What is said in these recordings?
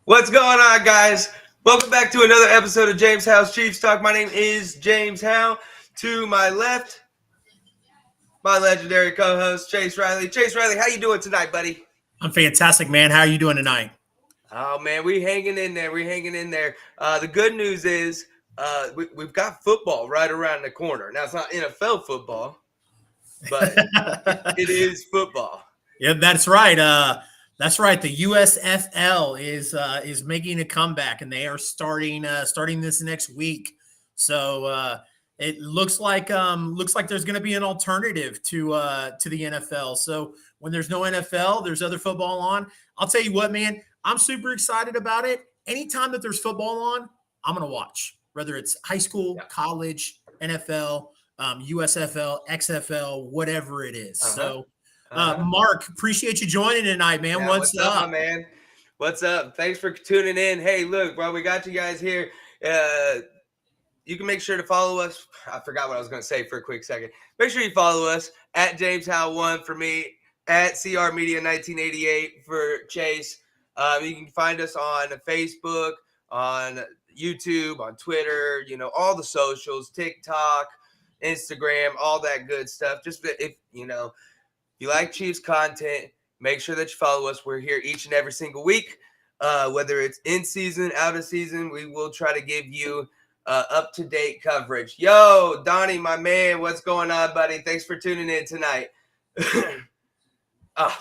What's going on, guys? Welcome back to another episode of James Howell's Chiefs Talk. My name is James Howell. To my left, my legendary co-host, Chase Riley. Chase Riley, how you doing tonight, buddy? I'm fantastic, man. How are you doing tonight? Oh, man, we hanging in there. We're hanging in there. The good news is we've got football right around the corner. Now, it's not NFL football, but it is football. Yeah, that's right. That's right. The USFL is making a comeback, and they are starting this next week. So it looks like there's going to be an alternative to the NFL. So when there's no NFL, there's other football on. I'll tell you what, man. I'm super excited about it. Anytime that there's football on, I'm going to watch. Whether it's high school, college, NFL, USFL, XFL, whatever it is. So. Mark, appreciate you joining tonight, man. Yeah, what's up, man? What's up? Thanks for tuning in. Hey, look, bro, we got you guys here. You can make sure to follow us. I forgot what I was going to say for a quick second. Make sure you follow us at JamesHowell1 for me, at CR Media 1988 for Chase. You can find us on Facebook, on YouTube, on Twitter, all the socials, TikTok, Instagram, all that good stuff. Just if you like Chiefs content, make sure that you follow us. We're here each and every single week. Whether it's in season, out of season, we will try to give you up-to-date coverage. Yo, Donnie, my man, what's going on, buddy? Thanks for tuning in tonight.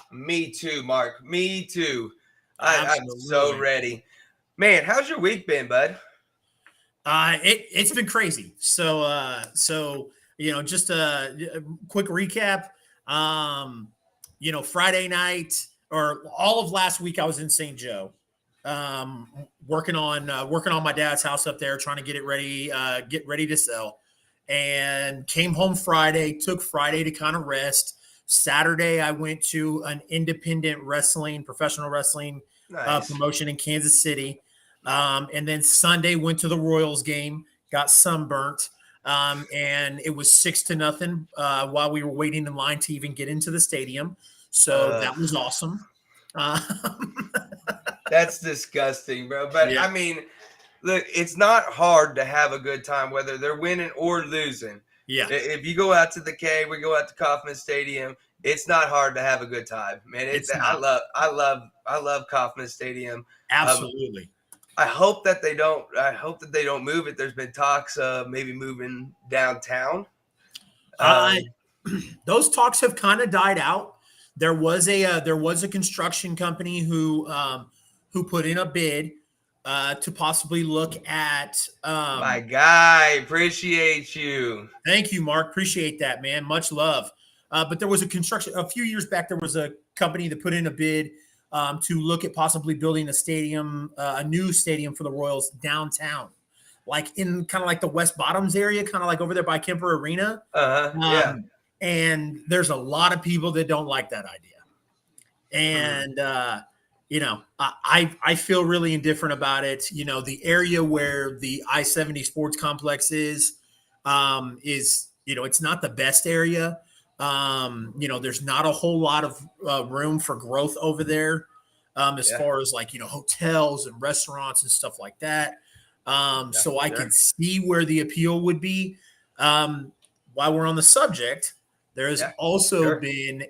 Me too, Mark. Me too. I'm so ready. Man, how's your week been, bud? It's been crazy. So just a quick recap. Friday night or all of last week, I was in St. Joe, working on my dad's house up there, trying to get ready to sell, and came home Friday, took Friday to kind of rest. Saturday, I went to an independent professional wrestling promotion in Kansas City. And then Sunday went to the Royals game, got sunburnt. And it was 6-0 while we were waiting in line to even get into the stadium. So that was awesome. That's disgusting, bro. But yeah. I mean, look, it's not hard to have a good time, whether they're winning or losing. Yeah. If you go out to the K, we go out to Kauffman Stadium. It's not hard to have a good time, man. I love Kauffman Stadium. Absolutely. I hope that they don't move it. There's been talks of maybe moving downtown. Those talks have kind of died out. There was a construction company who put in a bid to possibly look at. My guy, appreciate you. Thank you, Mark. Appreciate that, man. Much love. But there was a few years back. There was a company that put in a bid to look at possibly building a new stadium for the Royals downtown, like in kind of like the West Bottoms area, kind of like over there by Kemper Arena. Yeah. And there's a lot of people that don't like that idea. And, I feel really indifferent about it. The area where the I-70 sports complex is, it's not the best area. There's not a whole lot of room for growth over there as far as hotels and restaurants and stuff like that. So I can see where the appeal would be. While we're on the subject, there has also been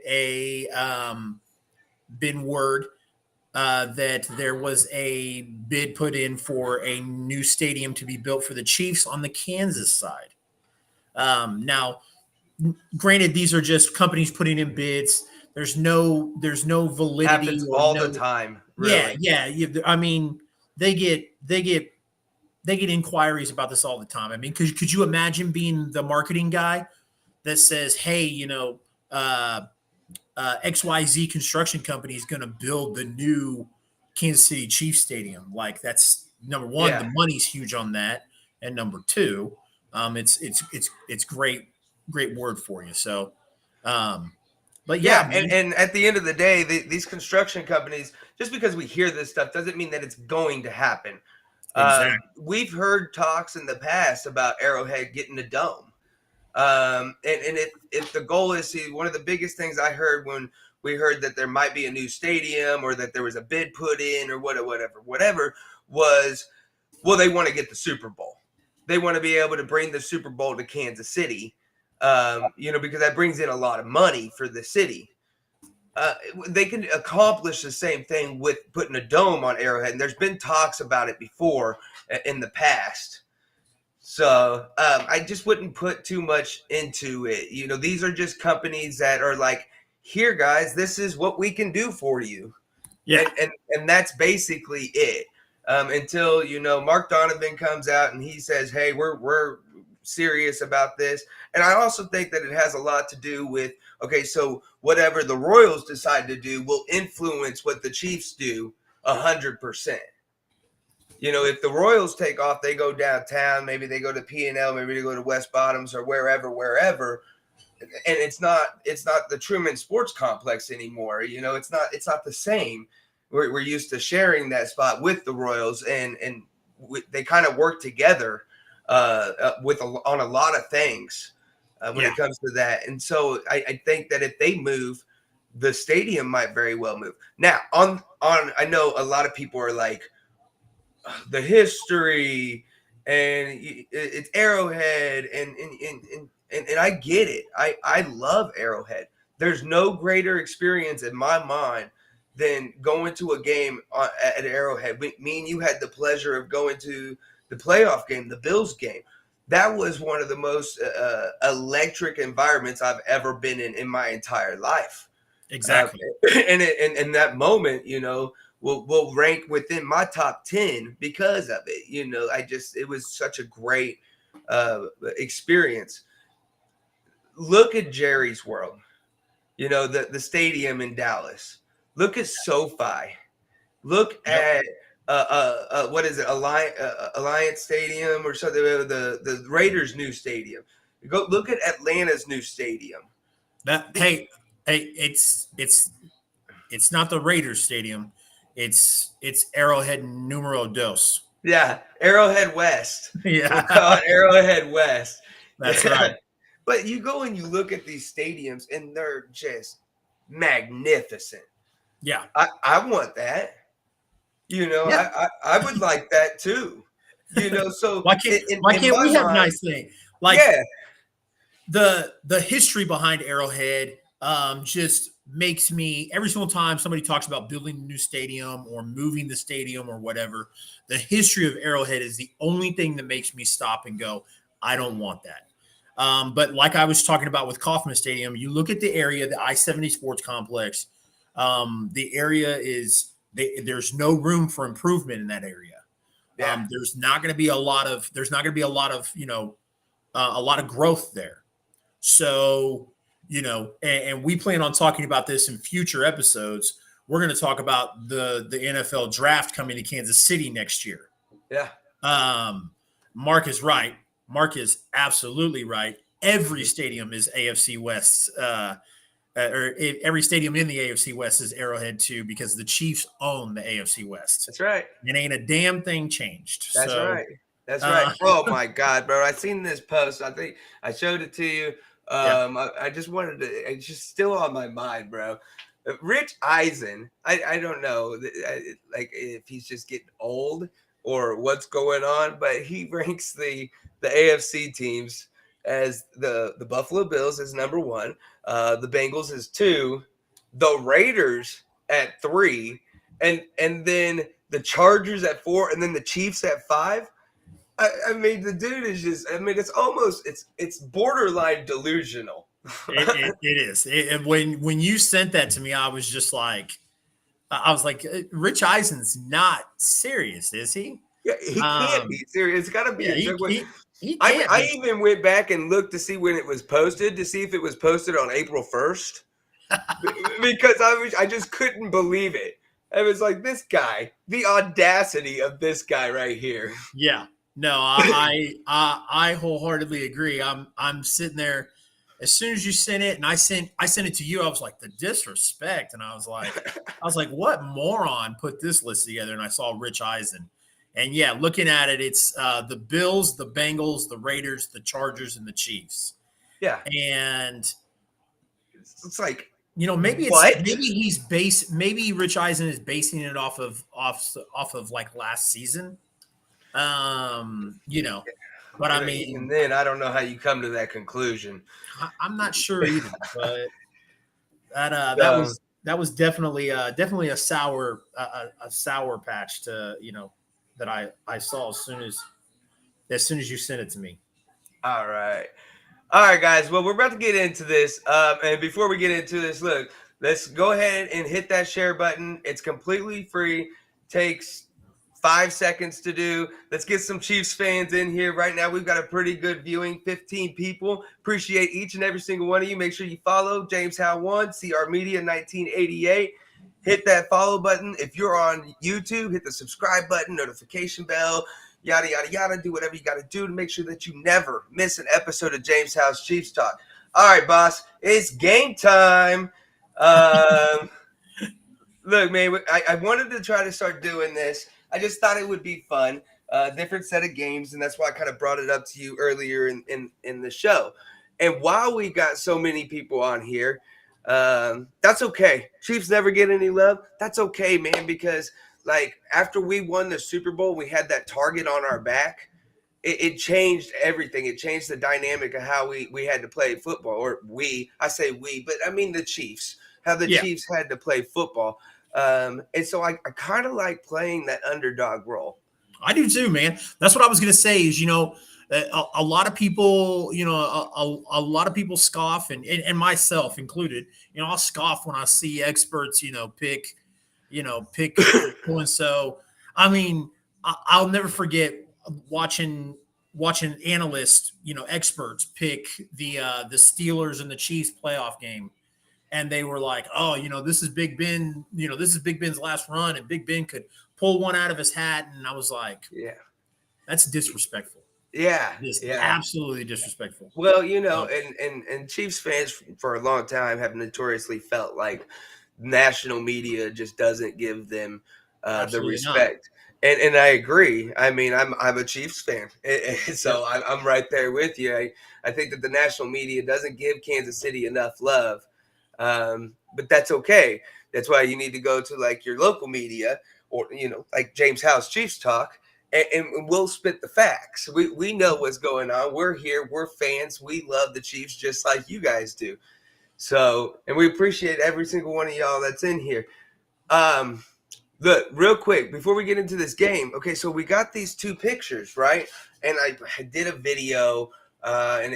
word that there was a bid put in for a new stadium to be built for the Chiefs on the Kansas side. Now, granted, these are just companies putting in bids. There's no validity. Happens all the time. Really. Yeah. I mean, they get inquiries about this all the time. I mean, could you imagine being the marketing guy that says, "Hey, XYZ construction company is going to build the new Kansas City Chiefs stadium"? Like, that's number one. Yeah. The money's huge on that, and number two, it's great word for you. So, but yeah. And at the end of the day, these construction companies, just because we hear this stuff doesn't mean that it's going to happen. Exactly. We've heard talks in the past about Arrowhead getting a dome. And if the goal is, see, one of the biggest things I heard when we heard that there might be a new stadium or that there was a bid put in or whatever was, well, they want to get the Super Bowl. They want to be able to bring the Super Bowl to Kansas City, because that brings in a lot of money for the city. They can accomplish the same thing with putting a dome on Arrowhead. And there's been talks about it before in the past. So I just wouldn't put too much into it. These are just companies that are like, here, guys, this is what we can do for you. Yeah. And that's basically it. Until, Mark Donovan comes out and he says, hey, we're serious about this. And I also think that it has a lot to do with, okay, so whatever the Royals decide to do will influence what the Chiefs do 100%. If the Royals take off, they go downtown, maybe they go to P&L, maybe they go to West Bottoms or wherever. And it's not the Truman Sports Complex anymore. It's not the same. We're used to sharing that spot with the Royals, and they kind of work together on a lot of things when it comes to that. And so I think that if they move, the stadium might very well move. Now, on I know a lot of people are like, the history and it's Arrowhead and I get it. I love Arrowhead. There's no greater experience in my mind than going to a game at Arrowhead. Me and you had the pleasure of going to the playoff game, the Bills game. That was one of the most electric environments I've ever been in my entire life. Exactly. And that moment, will rank within my top 10 because of it. It was such a great experience. Look at Jerry's World, the stadium in Dallas. Look at SoFi. Look at what is it, Alliance Stadium or something? The Raiders' new stadium. Go look at Atlanta's new stadium. Hey, it's not the Raiders Stadium. It's Arrowhead numero dos. Yeah, Arrowhead West. Yeah, we'll call it Arrowhead West. That's right. But you go and you look at these stadiums, and they're just magnificent. Yeah, I want that. Yeah. I would like that too. So why can't we have nice things? Like, the history behind Arrowhead just makes me, every single time somebody talks about building a new stadium or moving the stadium or whatever, the history of Arrowhead is the only thing that makes me stop and go, I don't want that. But like I was talking about with Kauffman Stadium, you look at the area, the I-70 Sports Complex, the area there's no room for improvement in that area. Yeah. There's not going to be a lot of a lot of growth there. So, and we plan on talking about this in future episodes. We're going to talk about the NFL draft coming to Kansas City next year. Yeah. Mark is right. Mark is absolutely right. Every stadium is AFC West, or every stadium in the AFC West is Arrowhead too, because the Chiefs own the AFC West. That's right. And ain't a damn thing changed. That's right. That's right. Oh my God, bro! I seen this post. I think I showed it to you. I just wanted to. It's just still on my mind, bro. Rich Eisen. I don't know, like if he's just getting old or what's going on, but he ranks the AFC teams as the Buffalo Bills is number 1, the Bengals is 2, the Raiders at 3, and then the Chargers at 4, and then the Chiefs at 5. I mean, the dude is just, it's almost, it's borderline delusional. It is. And when you sent that to me, I was like, Rich Eisen's not serious, is he? Yeah, he can't be serious. It's got to be a joke. I even went back and looked to see when it was posted, to see if it was posted on April 1st, because I just couldn't believe it. I was like, this guy, the audacity of this guy right here. Yeah. No, I wholeheartedly agree. I'm sitting there. As soon as you sent it, and I sent it to you, I was like, the disrespect, and I was like, what moron put this list together? And I saw Rich Eisen, and yeah, looking at it, it's the Bills, the Bengals, the Raiders, the Chargers, and the Chiefs. Yeah. And It's like, maybe what? maybe Rich Eisen is basing it off of like last season. But I Even mean, then, I don't know how you come to that conclusion. I'm not sure either, but So, that was definitely a sour patch to that I saw as soon as you sent it to me. all right. All right, guys. Well, we're about to get into this. And before we get into this, look, let's go ahead and hit that share button. It's completely free. Takes 5 seconds to do. Let's get some Chiefs fans in here right now. We've got a pretty good viewing, 15 people. Appreciate each and every single one of you. Make sure you follow James Howell 1, CR Media 1988. Hit that follow button. If you're on YouTube, hit the subscribe button, notification bell, yada, yada, yada. Do whatever you got to do to make sure that you never miss an episode of James House Chiefs Talk. All right, boss, it's game time. Look, man, I wanted to try to start doing this. I just thought it would be fun, different set of games, and that's why I kind of brought it up to you earlier in the show. And while we got so many people on here, that's okay. Chiefs never get any love. That's okay, man, because like after we won the Super Bowl, we had that target on our back. It changed everything. It changed the dynamic of how we had to play football. Or I say we, but I mean the Chiefs. How the Chiefs had to play football. And so I kind of like playing that underdog role. I do too, man. That's what I was going to say is, a lot of people, a lot of people scoff and myself included, I'll scoff when I see experts, pick so and so. I mean, I'll never forget watching analysts, experts pick the Steelers and the Chiefs playoff game. And they were like, oh, this is Big Ben, this is Big Ben's last run, and Big Ben could pull one out of his hat. And I was like, Yeah. that's disrespectful. Yeah. Just Yeah. absolutely disrespectful. Well, and Chiefs fans for a long time have notoriously felt like national media just doesn't give them the respect. And I agree. I mean, I'm a Chiefs fan, so I'm right there with you. I think that the national media doesn't give Kansas City enough love, but that's okay. That's why you need to go to like your local media or like James House Chiefs Talk, and we'll spit the facts. We know what's going on. We're here. We're fans. We love the Chiefs just like you guys do. So, and we appreciate every single one of y'all that's in here. Look, real quick, before we get into this game, okay, so we got these two pictures, right? And I did a video, and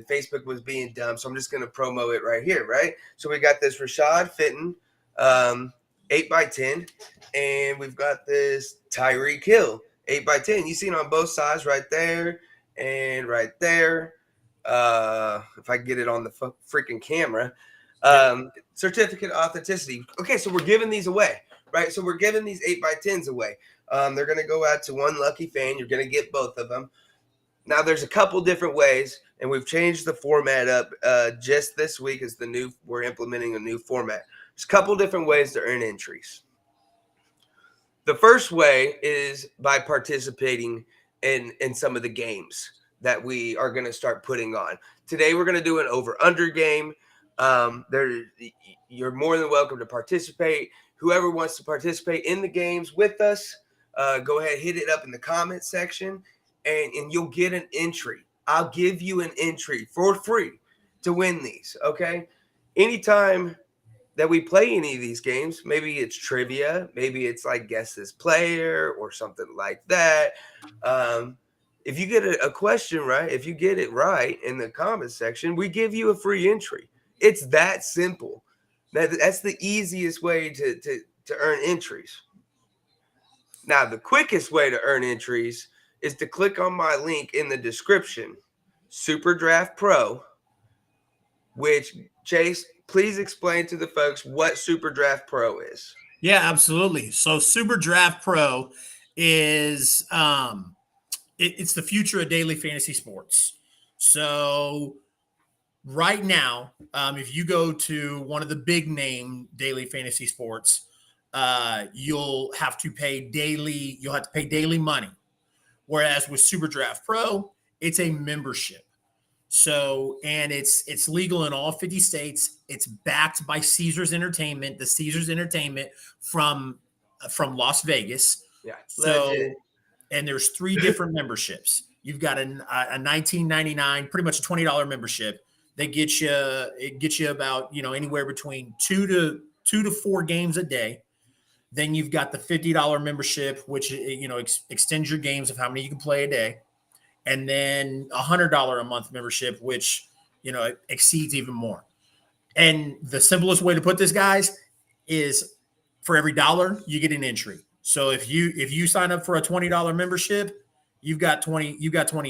Facebook was being dumb, so I'm just going to promo it right here, right? So we got this Rashad Fitton, 8x10, and we've got this Tyreek Hill, 8x10. You see it on both sides right there and right there. If I get it on the freaking camera. Certificate of authenticity. Okay, so we're giving these away. Right, so we're giving these 8x10s away. They're going to go out to one lucky fan. You're going to get both of them. Now, there's a couple different ways, and we've changed the format up just this week. We're implementing a new format. There's a couple different ways to earn entries. The first way is by participating in some of the games that we are going to start putting on. Today, we're going to do an over/under game. You're more than welcome to participate. Whoever wants to participate in the games with us, go ahead, hit it up in the comment section, and you'll get an entry. I'll give you an entry for free to win these, okay? Anytime that we play any of these games, maybe it's trivia, maybe it's like guess this player or something like that. If you get a question right, if you get it right in the comment section, we give you a free entry. It's that simple. That's the easiest way to earn entries. Now, the quickest way to earn entries is to click on my link in the description, Super Draft Pro, which, Chase, please explain to the folks what Super Draft Pro is. Yeah, absolutely. So Super Draft Pro is it's the future of daily fantasy sports. So right now, if you go to one of the big name daily fantasy sports, you'll have to pay daily money. Whereas with Super Draft Pro, it's a membership. So, and it's legal in all 50 states. It's backed by Caesars Entertainment, the Caesars Entertainment from Las Vegas. Yeah, legit. So, and there's 3 different memberships. You've got a 1999, pretty much a $20 membership that gets you, it gets you about, anywhere between 2 to 4 games a day. Then you've got the $50 membership, which extends your games of how many you can play a day, and then $100 a month membership, which exceeds even more. And the simplest way to put this, guys, is for every dollar you get an entry. So if you sign up for a $20 membership, you've got 20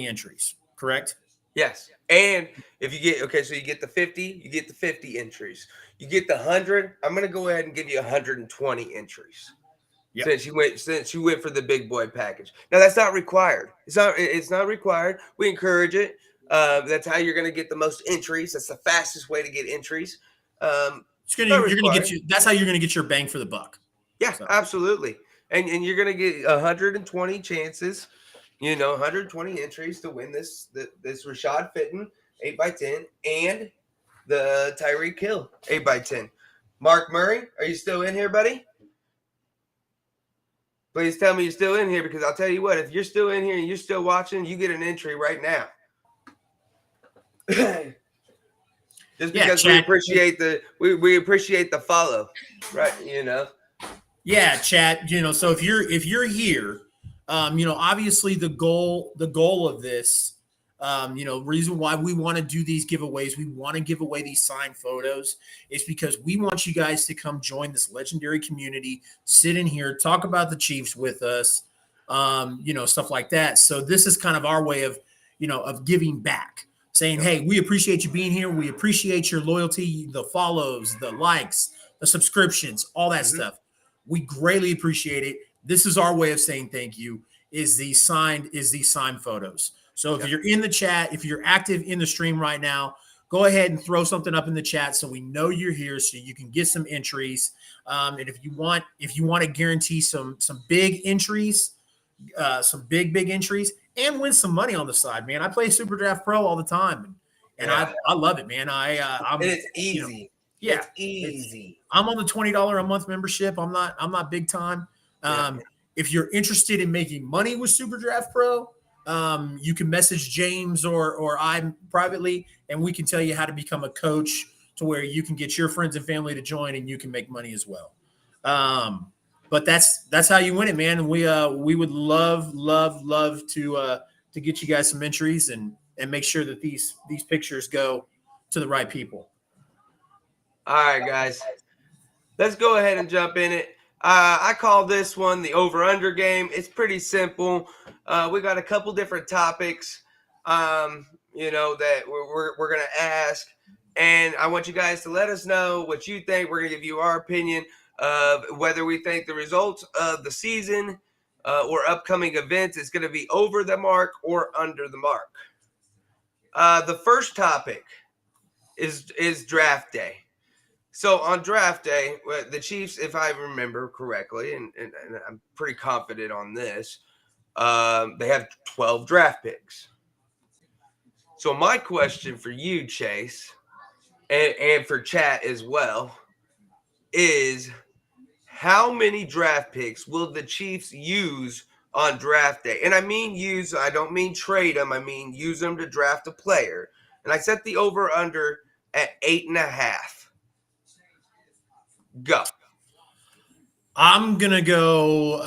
entries, correct? Yes. And if you get, so you get the 50, you get the 50 entries. You get the 100, I'm going to go ahead and give you 120 entries. Yep. Since you went for the big boy package. Now that's not required. It's not required. We encourage it. That's how you're going to get the most entries. That's the fastest way to get entries. That's how you're going to get your bang for the buck. Yeah, so. Absolutely. And you're going to get 120 chances, 120 entries to win this Rashad Fitton 8x10 and the Tyreek Hill 8x10. Mark Murray, are you still in here, buddy? Please tell me you're still in here, because I'll tell you what, if you're still in here and you're still watching, you get an entry right now. Just because we appreciate we appreciate the follow, right? Yeah, chat. So if you're here, obviously the goal of this, reason why we want to do these giveaways, we want to give away these signed photos, is because we want you guys to come join this legendary community, sit in here, talk about the Chiefs with us, stuff like that. So this is kind of our way of, of giving back, saying, hey, we appreciate you being here. We appreciate your loyalty, the follows, the likes, the subscriptions, all that stuff. We greatly appreciate it. This is our way of saying thank you, is these signed photos. So if you're in the chat, if you're active in the stream right now, go ahead and throw something up in the chat so we know you're here, so you can get some entries. And if you want to guarantee some big entries, some big entries, and win some money on the side, man. I play Super Draft Pro all the time, and I love it, man. It's easy. It's easy. I'm on the $20 a month membership. I'm not big time. If you're interested in making money with Super Draft Pro, you can message James or I privately, and we can tell you how to become a coach to where you can get your friends and family to join, and you can make money as well. But that's how you win it, man. And we would love to get you guys some entries and make sure that these pictures go to the right people. All right, guys, let's go ahead and jump in it. I call this one the over-under game. It's pretty simple. We got a couple different topics, that we're going to ask. And I want you guys to let us know what you think. We're going to give you our opinion of whether we think the results of the season or upcoming events is going to be over the mark or under the mark. The first topic is draft day. So on draft day, the Chiefs, if I remember correctly, and I'm pretty confident on this, they have 12 draft picks. So my question for you, Chase, and for chat as well, is how many draft picks will the Chiefs use on draft day? And I mean use, I don't mean trade them. I mean use them to draft a player. And I set the over-under at 8.5. Go. I'm gonna go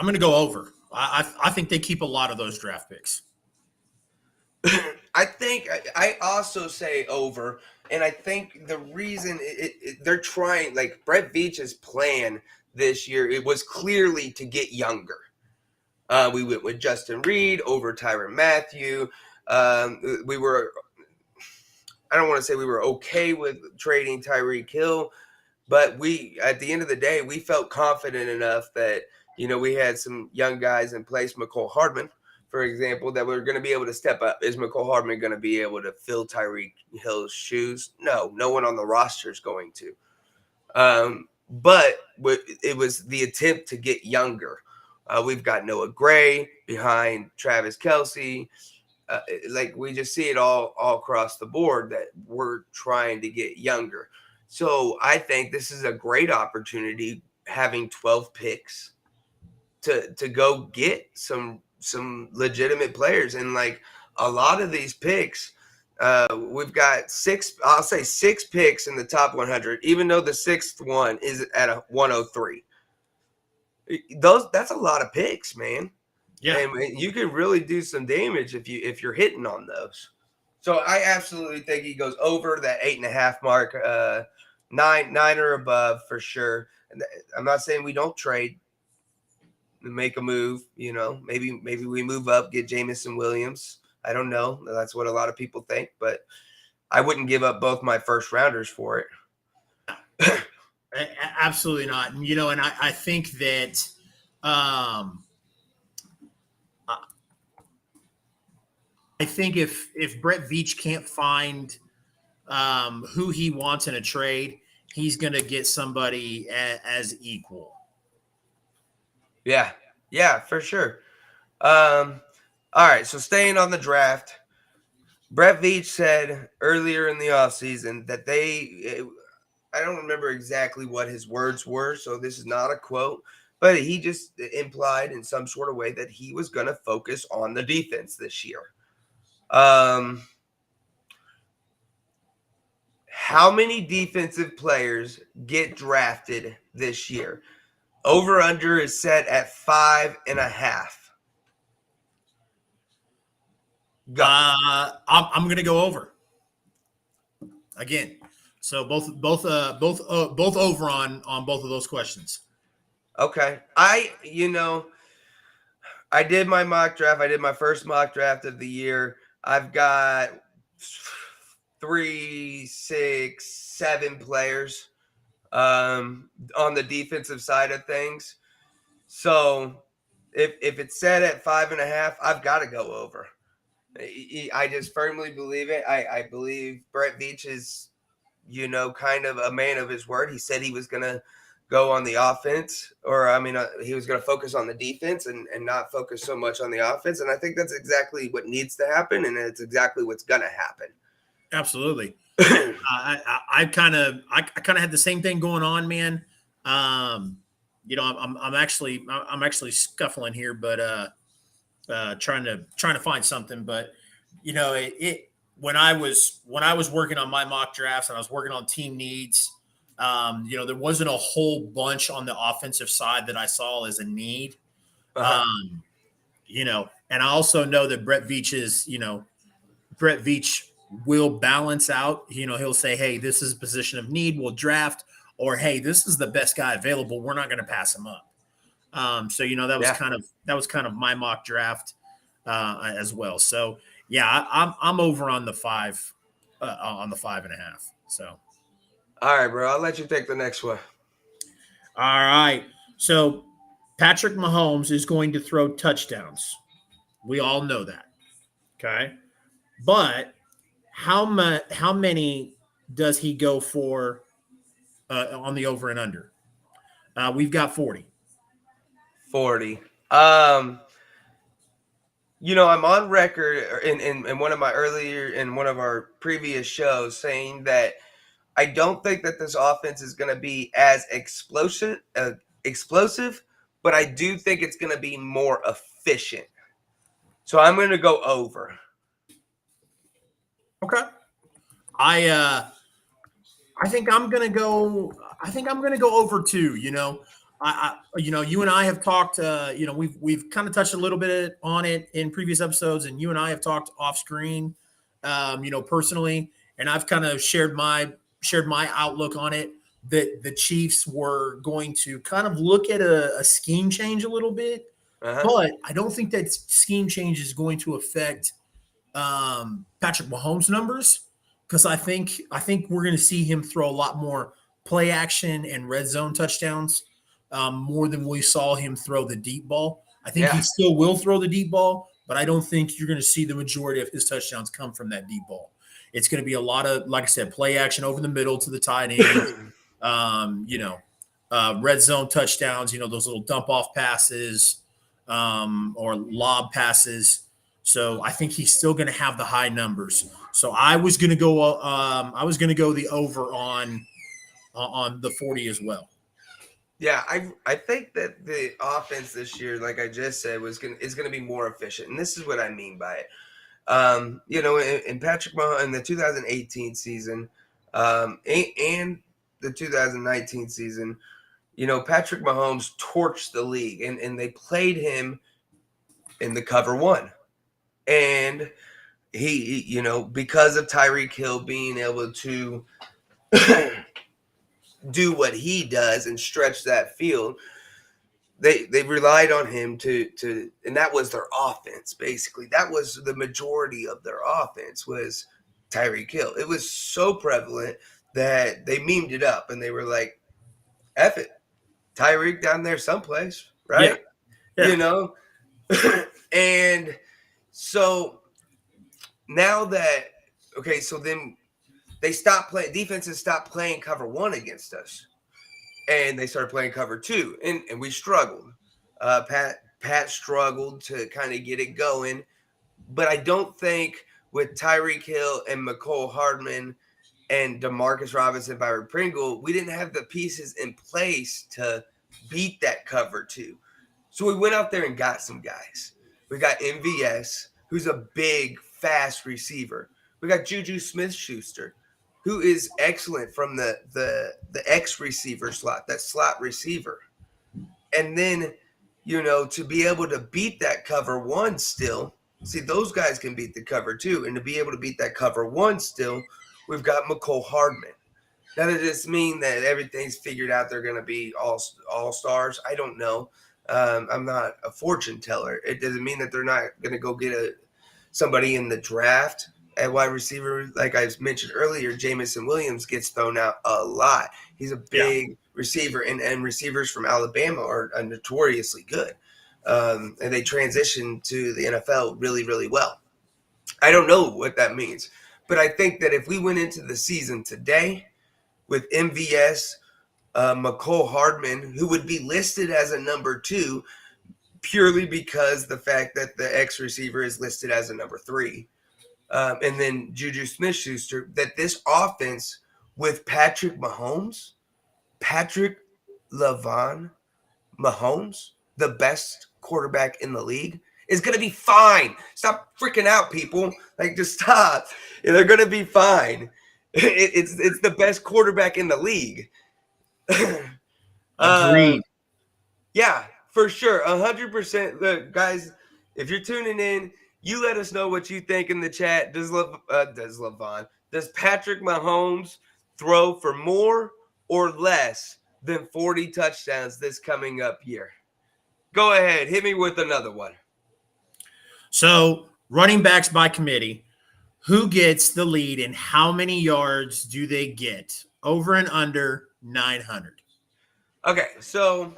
over. I think they keep a lot of those draft picks. I think I also say over, and I think the reason they're trying, like Brett Veach's plan this year, it was clearly to get younger. We went with Justin Reed over Tyrann Mathieu. I don't want to say we were okay with trading Tyreek Hill, but at the end of the day, we felt confident enough that, we had some young guys in place, McCole Hardman, for example, that we're going to be able to step up. Is McCole Hardman going to be able to fill Tyreek Hill's shoes? No one on the roster is going to. But it was the attempt to get younger. We've got Noah Gray behind Travis Kelce. Like we just see it all across the board that we're trying to get younger. So I think this is a great opportunity having 12 picks to go get some legitimate players. And like a lot of these picks, we've got I'll say six picks in the top 100, even though the sixth one is at a 103. That's a lot of picks, man. Yeah. And you can really do some damage if you're hitting on those. So I absolutely think he goes over that 8.5 mark, nine or above for sure. And I'm not saying we don't trade, make a move. Maybe we move up, get Jaymes and Williams. I don't know. That's what a lot of people think, but I wouldn't give up both my first rounders for it. Absolutely not. And I think that I think if Brett Veach can't find who he wants in a trade, he's going to get somebody as equal. Yeah, for sure. All right, so staying on the draft, Brett Veach said earlier in the offseason that I don't remember exactly what his words were, so this is not a quote, but he just implied in some sort of way that he was going to focus on the defense this year. How many defensive players get drafted this year? Over under is set at 5.5. Go. I'm going to go over again. So both over on both of those questions. Okay. I did my mock draft. I did my first mock draft of the year. I've got 3, 6, 7 players on the defensive side of things. So if it's set at 5.5, I've got to go over. I just firmly believe it. I believe Brett Veach is, kind of a man of his word. He said he was going to go on the offense, he was going to focus on the defense and not focus so much on the offense. And I think that's exactly what needs to happen. And it's exactly what's going to happen. Absolutely. I kind of had the same thing going on, man. I'm actually scuffling here, but trying to find something. But when I was working on my mock drafts and I was working on team needs, there wasn't a whole bunch on the offensive side that I saw as a need. Uh-huh. And I also know that Brett Veach will balance out. He'll say, hey, this is a position of need, we'll draft, or hey, this is the best guy available, we're not going to pass him up. That was kind of my mock draft as well. So yeah, I'm over on the 5 on the 5.5. So all right, bro, I'll let you take the next one. All right, so Patrick Mahomes is going to throw touchdowns. We all know that. Okay, but how many does he go for on the over and under? We've got 40. 40. I'm on record in one of our previous shows saying that I don't think that this offense is going to be as explosive, but I do think it's going to be more efficient. So I'm going to go over. Okay. I think I'm going to go over too, you and I have talked, we've kind of touched a little bit on it in previous episodes, and you and I have talked off screen, personally, and I've kind of shared my outlook on it, that the Chiefs were going to kind of look at a scheme change a little bit, but I don't think that scheme change is going to affect Patrick Mahomes' numbers, because I think we're going to see him throw a lot more play action and red zone touchdowns, more than we saw him throw the deep ball. I think he still will throw the deep ball, but I don't think you're going to see the majority of his touchdowns come from that deep ball. It's going to be a lot of, like I said, play action over the middle to the tight end, red zone touchdowns, those little dump off passes, or lob passes. So I think he's still going to have the high numbers. So I was going to go. The over on the 40 as well. Yeah, I think that the offense this year, like I just said, is gonna be more efficient, and this is what I mean by it. In Patrick Mahomes in the 2018 season, and the 2019 season, Patrick Mahomes torched the league, and they played him in the cover one, and because of Tyreek Hill being able to do what he does and stretch that field, they relied on him to and that was their offense. Basically, that was the majority of their offense was Tyreek Hill. It was so prevalent that they memed it up and they were like, F it, Tyreek down there someplace, Yeah, right? yeah. You know? And so now that so then they stopped playing, defenses stopped playing cover one against us, and they started playing cover two, and we struggled. Pat struggled to kind of get it going, but I don't think with Tyreek Hill and McCole Hardman and Demarcus Robinson, Byron Pringle, we didn't have the pieces in place to beat that cover two. So we went out there and got some guys. We got MVS, who's a big, fast receiver. We got Juju Smith-Schuster, who is excellent from the X receiver slot, that slot receiver. And then, to be able to beat that cover one still, see, those guys can beat the cover two. And to be able to beat that cover one still, we've got McCole Hardman. Now, does this mean that everything's figured out? They're going to be all stars? I don't know. I'm not a fortune teller. It doesn't mean that they're not going to go get somebody in the draft at wide receiver. Like I mentioned earlier, Jameson Williams gets thrown out a lot. He's a big receiver, and receivers from Alabama are notoriously good. And they transition to the NFL really, really well. I don't know what that means, but I think that if we went into the season today with MVS, McCole Hardman, who would be listed as a number two purely because the fact that the X receiver is listed as a number three, and then Juju Smith-Schuster, that this offense with Patrick LaVon Mahomes, the best quarterback in the league, is going to be fine. Stop freaking out, people. Like, just stop. They're going to be fine. It's the best quarterback in the league. Agreed. Yeah, for sure. 100%. Look, guys, if you're tuning in, you let us know what you think in the chat. Does Patrick Mahomes throw for more or less than 40 touchdowns this coming up year? Go ahead. Hit me with another one. So, running backs by committee, who gets the lead and how many yards do they get? Over and under 900. Okay, so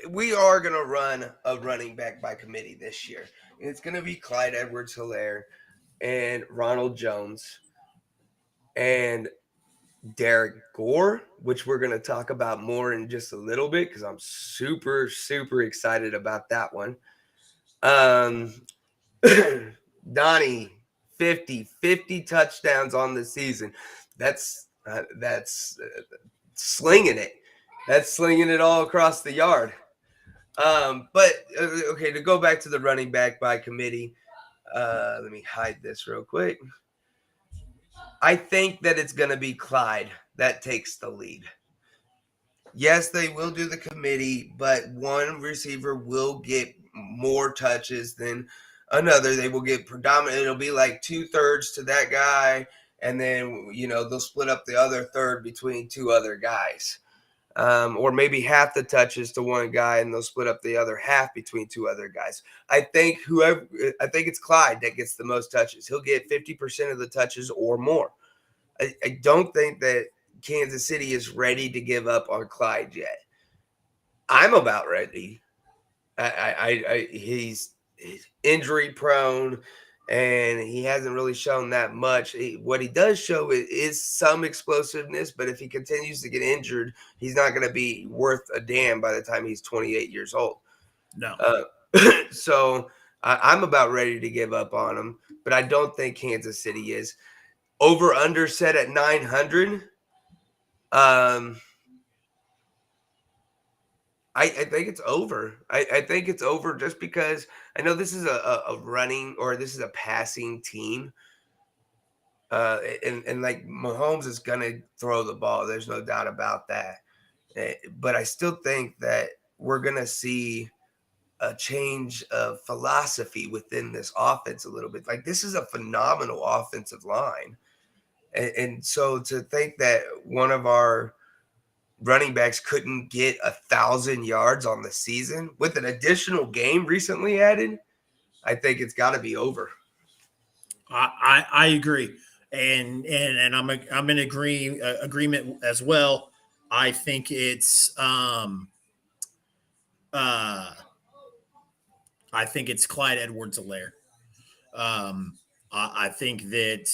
we are going to run a running back by committee this year. And it's going to be Clyde Edwards-Helaire and Ronald Jones and Derek Gore, which we're going to talk about more in just a little bit because I'm super, super excited about that one. Donnie, 50 touchdowns on the season. That's slinging it. That's slinging it all across the yard. Okay, to go back to the running back by committee, let me hide this real quick. I think that it's going to be Clyde that takes the lead. Yes, they will do the committee, but one receiver will get more touches than another. They will get predominant. It'll be like 2/3 to that guy, and then they'll split up the other third between two other guys. Or maybe half the touches to one guy, and they'll split up the other half between two other guys. I think it's Clyde that gets the most touches. He'll get 50% of the touches or more. I don't think that Kansas City is ready to give up on Clyde yet. I'm about ready. He's injury prone, and he hasn't really shown that much. What he does show is some explosiveness, but if he continues to get injured, he's not going to be worth a damn by the time he's 28 years old. No. So I'm about ready to give up on them, but I don't think Kansas City is. Over under set at 900. I think it's over. I think it's over just because I know this is a running or this is a passing team. And like Mahomes is gonna throw the ball. There's no doubt about that. But I still think that we're gonna see a change of philosophy within this offense a little bit. Like this is a phenomenal offensive line, and so to think that one of our running backs couldn't get 1,000 yards on the season with an additional game recently added, I think it's got to be over. I agree, and I'm in agreement as well. I think it's uh I think it's Clyde Edwards-Helaire. I think that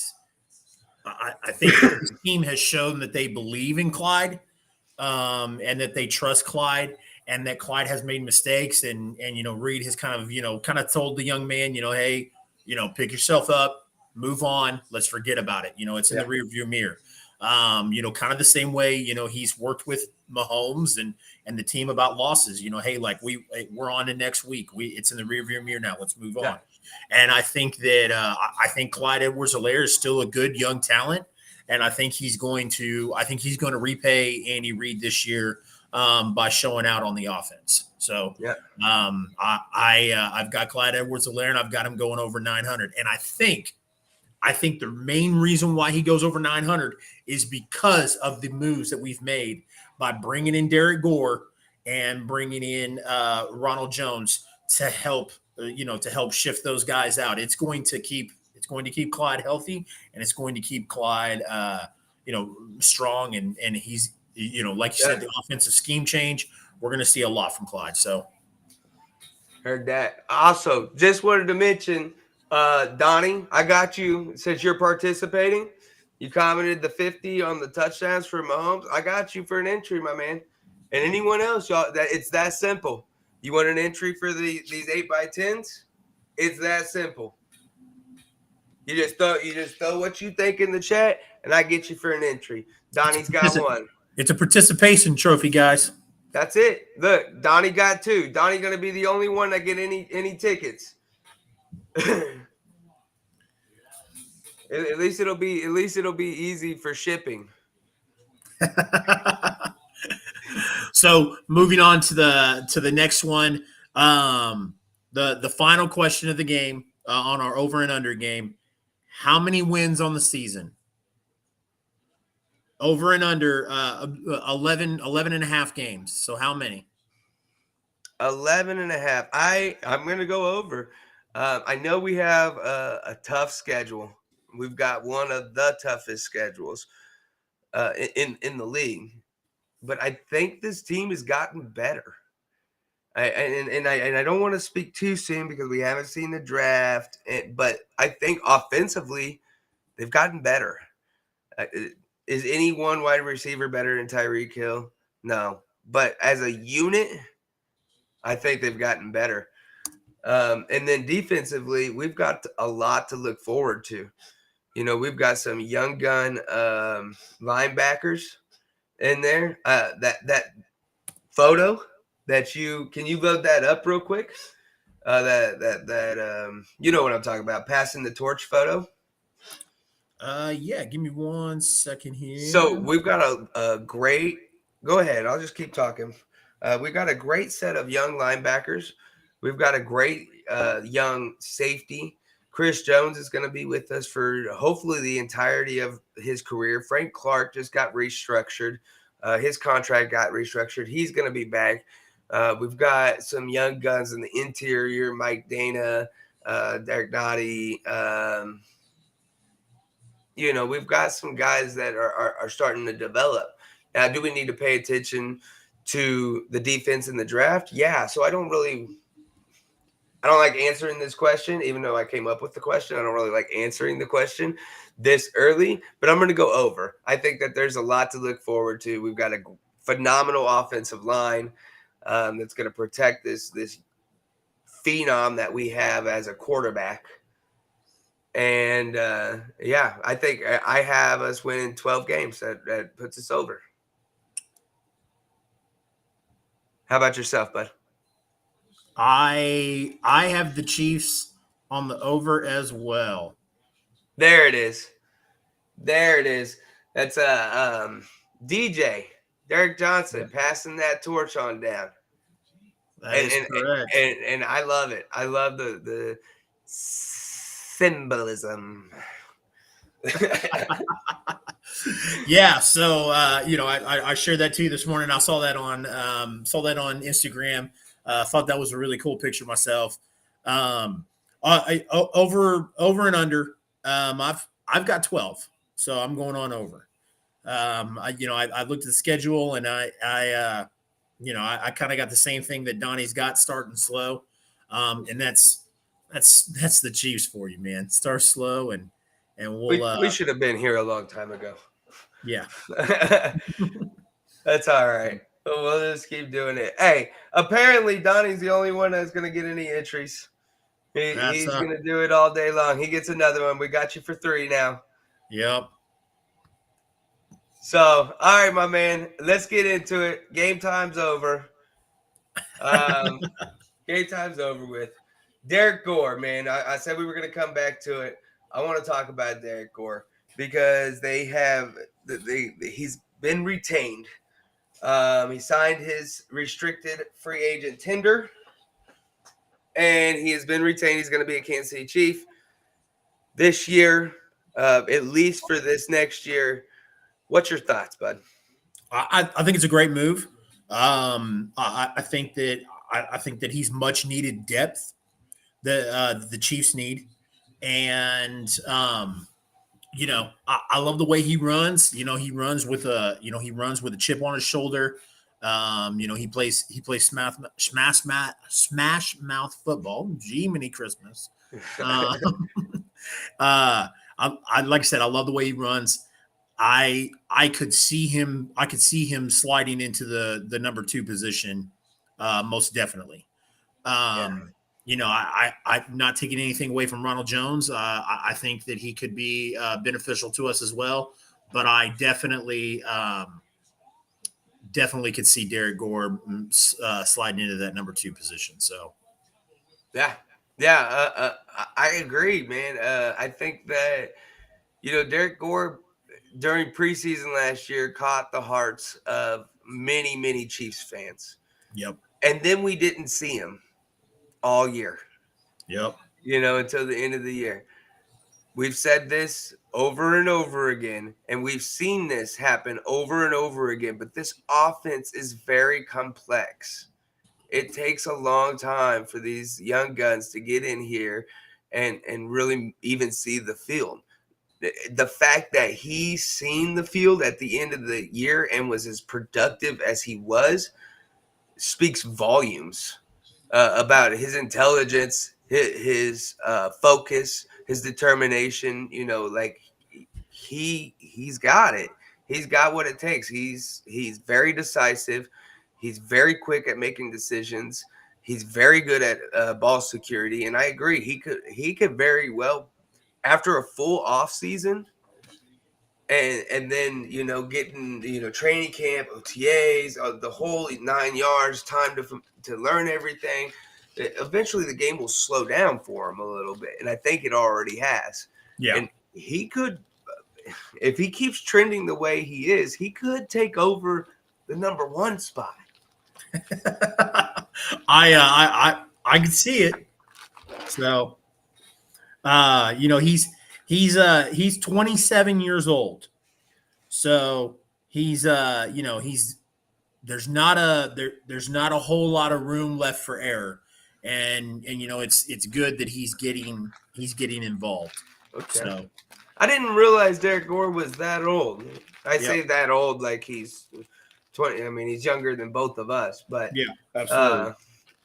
I think that this team has shown that they believe in Clyde, and that they trust Clyde, and that Clyde has made mistakes, and Reed has kind of told the young man, hey, pick yourself up, move on, let's forget about it. It's in the rearview mirror. Kind of the same way, he's worked with Mahomes and the team about losses. Hey, like we're on to next week. It's in the rearview mirror now. Let's move on. And I think that I think Clyde Edwards-Helaire is still a good young talent, and I think he's going to repay Andy Reid this year by showing out on the offense. So I've got Clyde Edwards-Helaire, and I've got him going over 900. And I think the main reason why he goes over 900 is because of the moves that we've made by bringing in Derek Gore and bringing in Ronald Jones to help shift those guys out. It's going to keep Clyde healthy, and it's going to keep Clyde strong, and he's like you said, the offensive scheme change, we're going to see a lot from Clyde. So heard that. Also, just wanted to mention, Donnie, I got you since you're participating. You commented the 50 on the touchdowns for Mahomes. I got you for an entry, my man. And anyone else, y'all, that it's that simple. You want an entry for these 8x10s? It's that simple. You just throw what you think in the chat, and I get you for an entry. Donnie's got one. It's a participation trophy, guys. That's it. Look, Donnie got 2. Donnie gonna be the only one that get any tickets. At least it'll be easy for shipping. So moving on to the next one, the final question of the game on our over and under game. How many wins on the season? Over and under 11 and a half games. So how many? 11 and a half. I'm going to go over. I know we have a tough schedule. We've got one of the toughest schedules in the league. But I think this team has gotten better. I don't want to speak too soon because we haven't seen the draft. But I think offensively, they've gotten better. Is any one wide receiver better than Tyreek Hill? No. But as a unit, I think they've gotten better. And then defensively, we've got a lot to look forward to. We've got some young gun linebackers in there. That photo that can you load that up real quick? You know what I'm talking about, passing the torch photo. Yeah, give me 1 second here. So we've got a great. Go ahead. I'll just keep talking. We've got a great set of young linebackers. We've got a great young safety. Chris Jones is going to be with us for hopefully the entirety of his career. Frank Clark just got restructured. His contract got restructured. He's going to be back. We've got some young guns in the interior, Mike Dana, Derek Nottie. We've got some guys that are starting to develop. Now, do we need to pay attention to the defense in the draft? Yeah. So I don't like answering this question, even though I came up with the question. I don't really like answering the question this early, but I'm going to go over. I think that there's a lot to look forward to. We've got a phenomenal offensive line that's going to protect this phenom that we have as a quarterback. And yeah, I think I have us winning 12 games. That puts us over. How about yourself, bud? I have the Chiefs on the over as well. There it is. There it is. That's DJ Derek Johnson passing that torch on down. That is correct. And I love it. I love the symbolism. Yeah, so I shared that to you this morning. I saw that on Instagram. Thought that was a really cool picture myself. Over and under. I've got 12, so I'm going on over. I looked at the schedule and I kind of got the same thing that Donnie's got, starting slow, and that's the Chiefs for you, man. Start slow and we should have been here a long time ago. Yeah. That's all right. We'll just keep doing it. Hey, apparently Donnie's the only one that's going to get any entries. He's going to do it all day long. He gets another one. We got you for 3 now. Yep. So, all right, my man, let's get into it. Game time's over. Game time's over with. Derek Gore, man. I said we were going to come back to it. I want to talk about Derek Gore because he's been retained. He signed his restricted free agent tender, and he has been retained. He's going to be a Kansas City Chief this year, at least for this next year. What's your thoughts, bud? I think it's a great move. I think that he's much needed depth that the Chiefs need, and I love the way he runs. He runs with a chip on his shoulder. He plays smash mouth football. Gee, many Christmas. Like I said, I love the way he runs. I could see him sliding into the number 2 position, most definitely. I'm not taking anything away from Ronald Jones. I think that he could be beneficial to us as well, but I definitely could see Derek Gore sliding into that number 2 position. So, yeah, I agree, man. I think that Derek Gore during preseason last year caught the hearts of many, many Chiefs fans. Yep. And then we didn't see him all year. Yep. Until the end of the year. We've said this over and over again, and we've seen this happen over and over again, but this offense is very complex. It takes a long time for these young guns to get in here and really even see the field. The fact that he's seen the field at the end of the year and was as productive as he was speaks volumes about his intelligence, his focus, his determination. He's got it. He's got what it takes. He's very decisive. He's very quick at making decisions. He's very good at ball security. And I agree. He could very well, after a full off season and then, getting, training camp, OTAs, the whole 9 yards, time to learn everything. Eventually the game will slow down for him a little bit. And I think it already has. Yeah. And he could, if he keeps trending the way he is, he could take over the number 1 spot. I can see it. So, he's 27 years old. So there's not a whole lot of room left for error. And it's good that he's getting involved. Okay. So I didn't realize Derek Gore was that old. I say that old like he's 20. I mean, he's younger than both of us, but yeah, absolutely.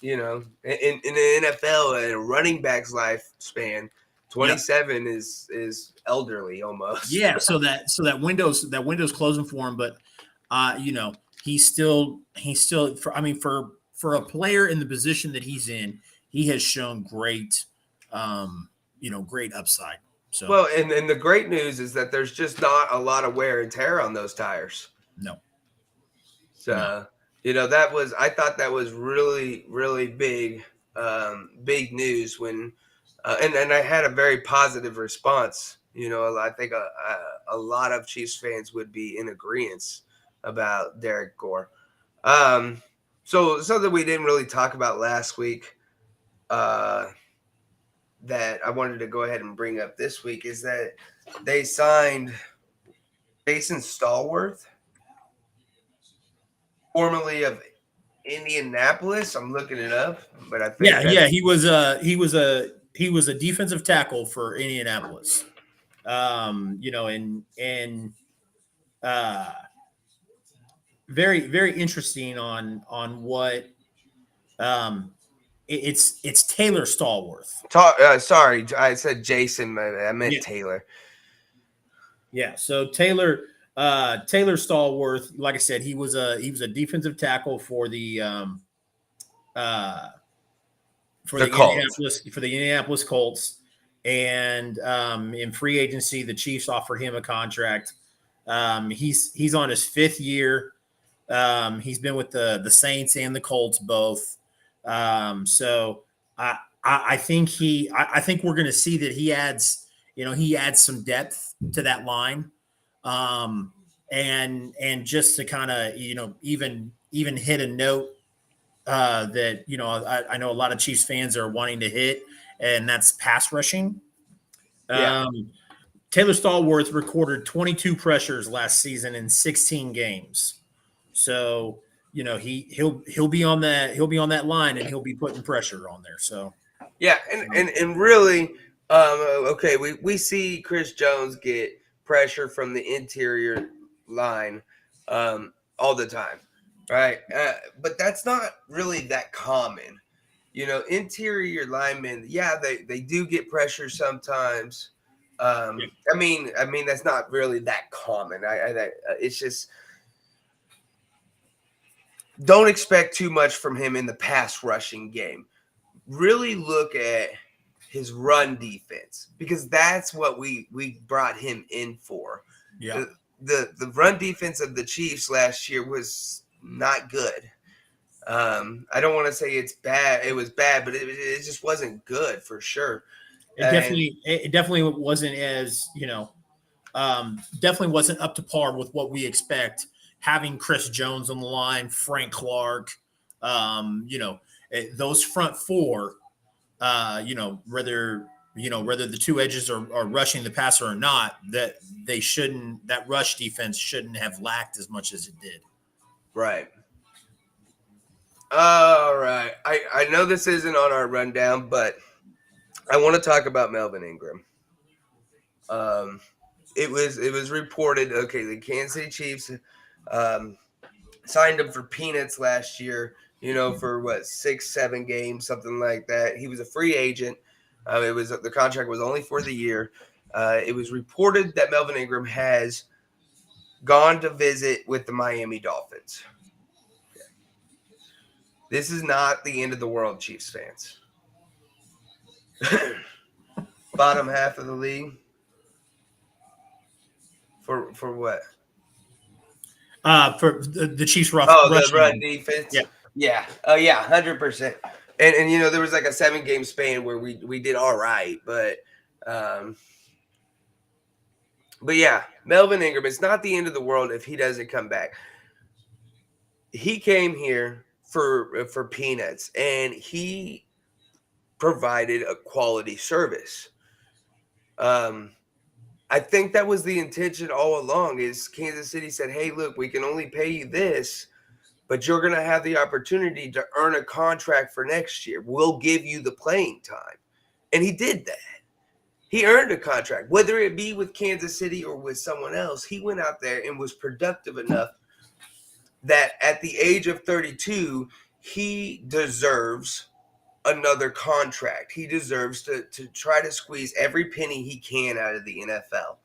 In the NFL, in a running back's lifespan, 27 is elderly almost. Yeah, so that window's closing for him, but he's still for a player in the position that he's in, he has shown great, great upside. So Well, and the great news is that there's just not a lot of wear and tear on those tires. no. So, I thought that was really, really big, big news when, and I had a very positive response. I think a lot of Chiefs fans would be in agreement about Derek Gore. So something we didn't really talk about last week, that I wanted to go ahead and bring up this week is that they signed Jason Stallworth, formerly of Indianapolis. I'm looking it up, but I think Yeah. He was a defensive tackle for Indianapolis. And uh, very very interesting on what it's Taylor Stallworth. Sorry, I said Jason. I meant Yeah. Taylor. Yeah. So Taylor Stallworth, like I said, he was a defensive tackle for the uh, The Colts. Indianapolis Colts, and in free agency, the Chiefs offered him a contract. He's on his 5th year. He's been with the Saints and the Colts both. So I think I think we're going to see that he adds some depth to that line. And just to kind of even hit a note that I know a lot of Chiefs fans are wanting to hit, and that's pass rushing. Yeah. Taylor Stallworth recorded 22 pressures last season in 16 games. So he'll be on that line, and he'll be putting pressure on there. So Yeah, and really, okay, we see Chris Jones get pressure from the interior line all the time, right? But that's not really that common. Interior linemen, yeah, they do get pressure sometimes. I mean that's not really that common. It's just don't expect too much from him in the pass rushing game. Really look at his run defense, because that's what we brought him in for. Yeah. The run defense of the Chiefs last year was not good. I don't want to say it's bad. It was bad, but it just wasn't good for sure. It definitely wasn't as definitely wasn't up to par with what we expect. Having Chris Jones on the line, Frank Clark, those front four, whether the two edges are rushing the passer or not, that rush defense shouldn't have lacked as much as it did. Right. All right. I know this isn't on our rundown, but I want to talk about Melvin Ingram. It was reported. Okay, the Kansas City Chiefs signed him for peanuts last year. For what, 6-7 games, something like that. He was a free agent. The contract was only for the year. It was reported that Melvin Ingram has gone to visit with the Miami Dolphins. Okay. This is not the end of the world, Chiefs fans. Bottom half of the league. For what? For the Chiefs the run defense. Yeah. Yeah. Oh yeah, 100%. And there was like a 7-game span where we did all right, but yeah, Melvin Ingram, it's not the end of the world if he doesn't come back. He came here for peanuts, and he provided a quality service. I think that was the intention all along. Is Kansas City said, "Hey, look, we can only pay you this, but you're going to have the opportunity to earn a contract for next year. We'll give you the playing time." And he did that. He earned a contract, whether it be with Kansas City or with someone else. He went out there and was productive enough that at the age of 32, he deserves another contract. He deserves to try to squeeze every penny he can out of the NFL.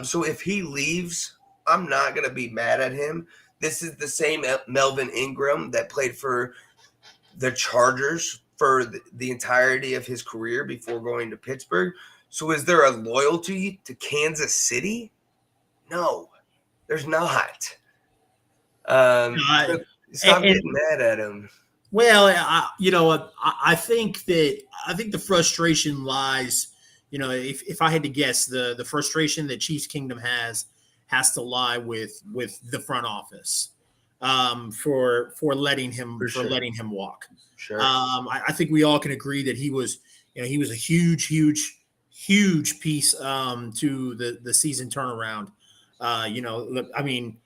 So if he leaves, I'm not going to be mad at him. This is the same Melvin Ingram that played for the Chargers for the entirety of his career before going to Pittsburgh. So is there a loyalty to Kansas City? No, there's not. So stop getting mad at him. Well, I think the frustration lies, if I had to guess, the frustration that Chiefs Kingdom has to lie with the front office, for letting him letting him walk. Sure. I think we all can agree that he was a huge piece to the season turnaround. Look, I mean,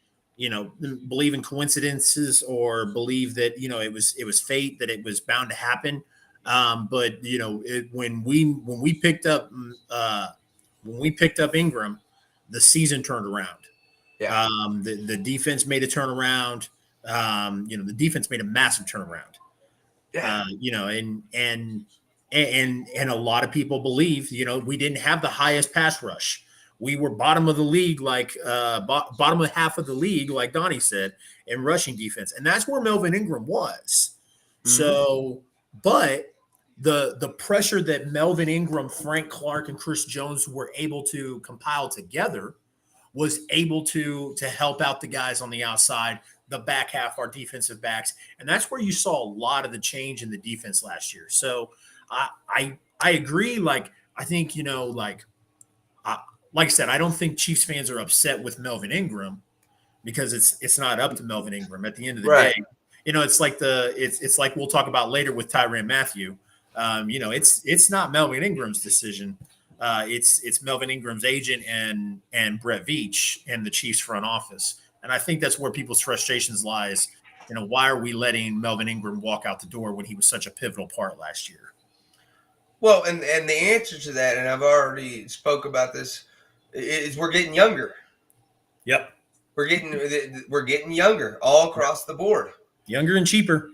believe in coincidences or believe that it was fate, that it was bound to happen. But when we picked up Ingram, the season turned around. Yeah. The defense made a turnaround. The defense made a massive turnaround. Yeah. And a lot of people believe we didn't have the highest pass rush. We were bottom of the league, bottom of half of the league, like Donnie said, in rushing defense. And that's where Melvin Ingram was. Mm-hmm. So, but the pressure that Melvin Ingram, Frank Clark, and Chris Jones were able to compile together was able to help out the guys on the outside, the back half, our defensive backs. And that's where you saw a lot of the change in the defense last year. So I agree. I think, like I said, I don't think Chiefs fans are upset with Melvin Ingram because it's not up to Melvin Ingram at the end of the day. It's like it's like we'll talk about later with Tyrann Mathieu. It's not Melvin Ingram's decision. It's Melvin Ingram's agent and Brett Veach and the Chiefs front office. And I think that's where people's frustrations lies. Why are we letting Melvin Ingram walk out the door when he was such a pivotal part last year? Well, and the answer to that, and I've already spoke about this, is we're getting younger. Yep. We're getting younger all across the board. Younger and cheaper.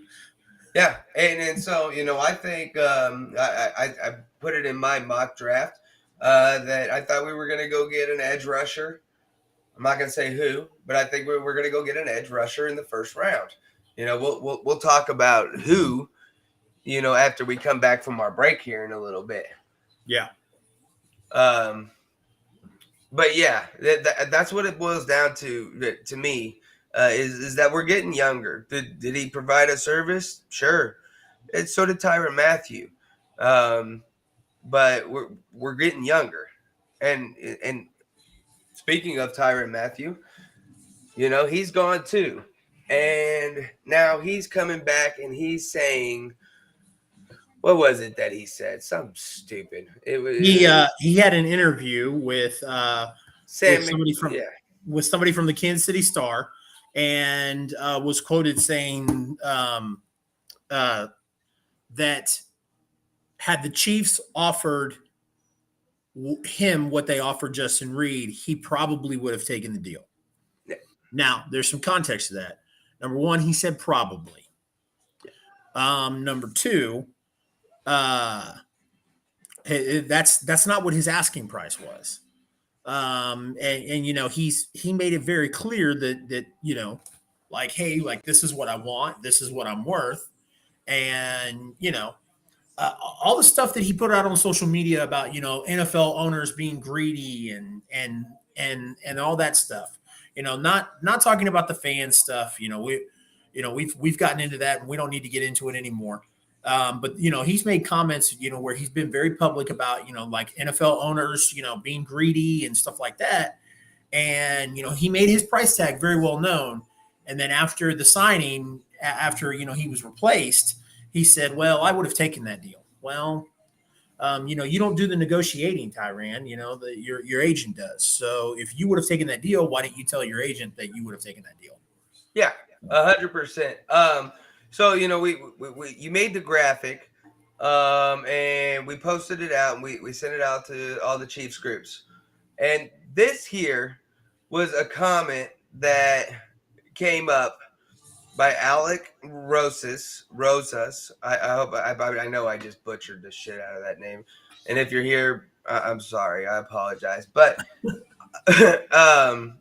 Yeah. And so, I think I put it in my mock draft that I thought we were going to go get an edge rusher. I'm not going to say who, but I think we're going to go get an edge rusher in the first round. We'll talk about who, after we come back from our break here in a little bit. Yeah. But yeah, that's what it boils down to me, is that we're getting younger. Did he provide a service? Sure. And so did Tyrann Mathieu. But we're getting younger. And speaking of Tyrann Mathieu, he's gone too. And now he's coming back and he's saying, what was it that he said? Something stupid. It was he had an interview with somebody from the Kansas City Star, and was quoted saying that had the Chiefs offered him what they offered Justin Reed, he probably would have taken the deal. Yeah. Now, there's some context to that. Number one, he said probably. Yeah. Number two, that's not what his asking price was. He made it very clear that hey, this is what I want, this is what I'm worth. And all the stuff that he put out on social media about NFL owners being greedy and all that stuff, not talking about the fan stuff. We've gotten into that and we don't need to get into it anymore. But he's made comments, where he's been very public about, NFL owners, being greedy and stuff like that. And, he made his price tag very well known. And then after the signing, after, he was replaced, he said, well, I would have taken that deal. Well, you don't do the negotiating, Tyrann, your agent does. So if you would have taken that deal, why didn't you tell your agent that you would have taken that deal? Yeah, 100%. So, you made the graphic, and we posted it out, and we sent it out to all the Chiefs groups. And this here was a comment that came up by Alec Rosas. I know I just butchered the shit out of that name. And if you're here, I'm sorry. I apologize. But I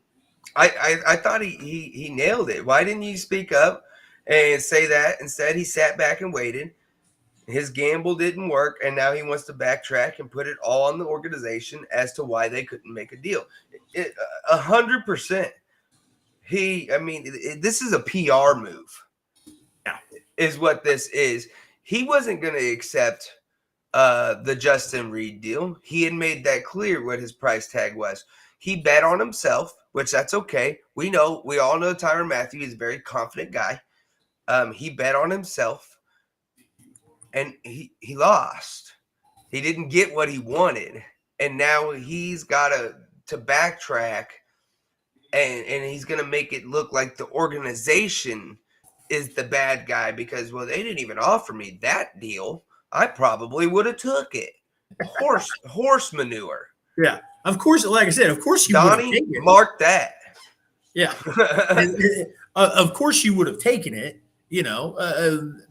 thought he nailed it. Why didn't you speak up and say that? Instead, he sat back and waited. His gamble didn't work, and now he wants to backtrack and put it all on the organization as to why they couldn't make a deal. 100%. This is a PR move, Yeah. is what this is. He wasn't going to accept the Justin Reed deal. He had made that clear what his price tag was. He bet on himself, which that's okay. We all know Tyrann Mathieu is a very confident guy. He bet on himself, and he lost. He didn't get what he wanted, and now he's got to backtrack, and he's gonna make it look like the organization is the bad guy because, well, they didn't even offer me that deal. I probably would have took it. Horse manure. Yeah. Of course, like I said, of course you would have Donnie, taken it. mark that. Yeah. Of course you would have taken it,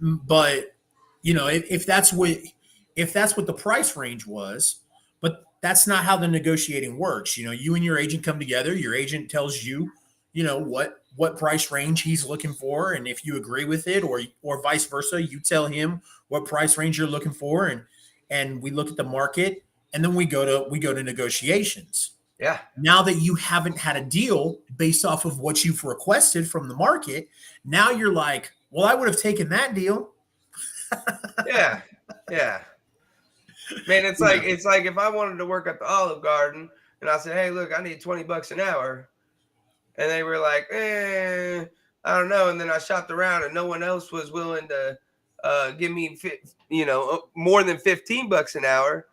but if that's what the price range was, but that's not how the negotiating works. You and your agent come together, your agent tells you, what price range he's looking for, and if you agree with it, or vice versa, you tell him what price range you're looking for, and we look at the market, and then we go to negotiations. Yeah. Now that you haven't had a deal based off of what you've requested from the market, now you're like, well, I would have taken that deal. Yeah. Man, it's like if I wanted to work at the Olive Garden and I said, hey, look, I need $20 an hour. And they were like, I don't know. And then I shopped around and no one else was willing to give me, more than $15 an hour.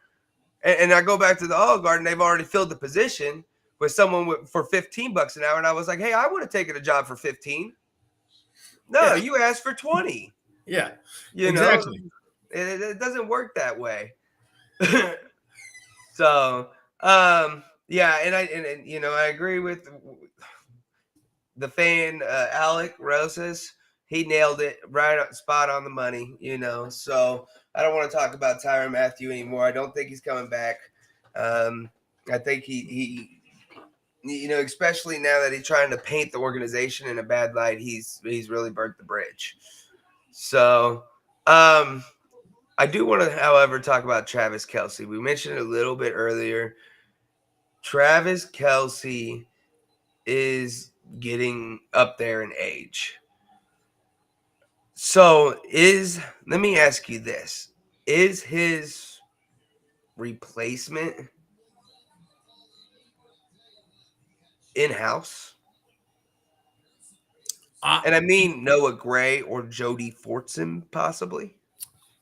And I go back to the Olive Garden. They've already filled the position with someone for $15 an hour. And I was like, hey, I would have taken a job for 15. No, Yeah. You asked for 20. Yeah, exactly. It doesn't work that way. So, yeah. And I agree with the fan, Alec Rosas. He nailed it right spot on the money, So I don't want to talk about Tyrann Mathieu anymore. I don't think he's coming back. I think he especially now that he's trying to paint the organization in a bad light, he's really burnt the bridge. So I do want to, however, talk about Travis Kelce. We mentioned it a little bit earlier. Travis Kelce is getting up there in age. So let me ask you this. Is his replacement in-house? And I mean Noah Gray or Jody Fortson, possibly.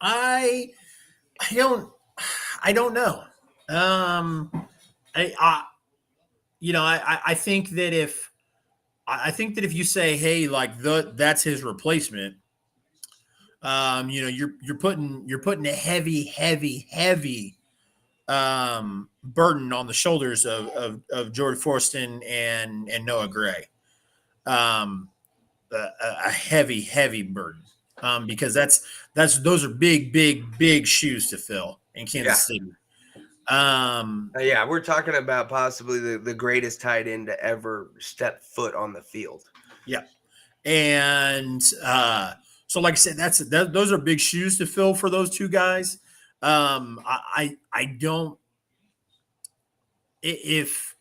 I don't know. I think that if you say, hey, like that's his replacement, you're putting a heavy burden on the shoulders of George Forston and Noah Gray. A heavy burden. Because those are big shoes to fill in Kansas City. We're talking about possibly the greatest tight end to ever step foot on the field. Yeah. And so like I said, those are big shoes to fill for those two guys. I don't, if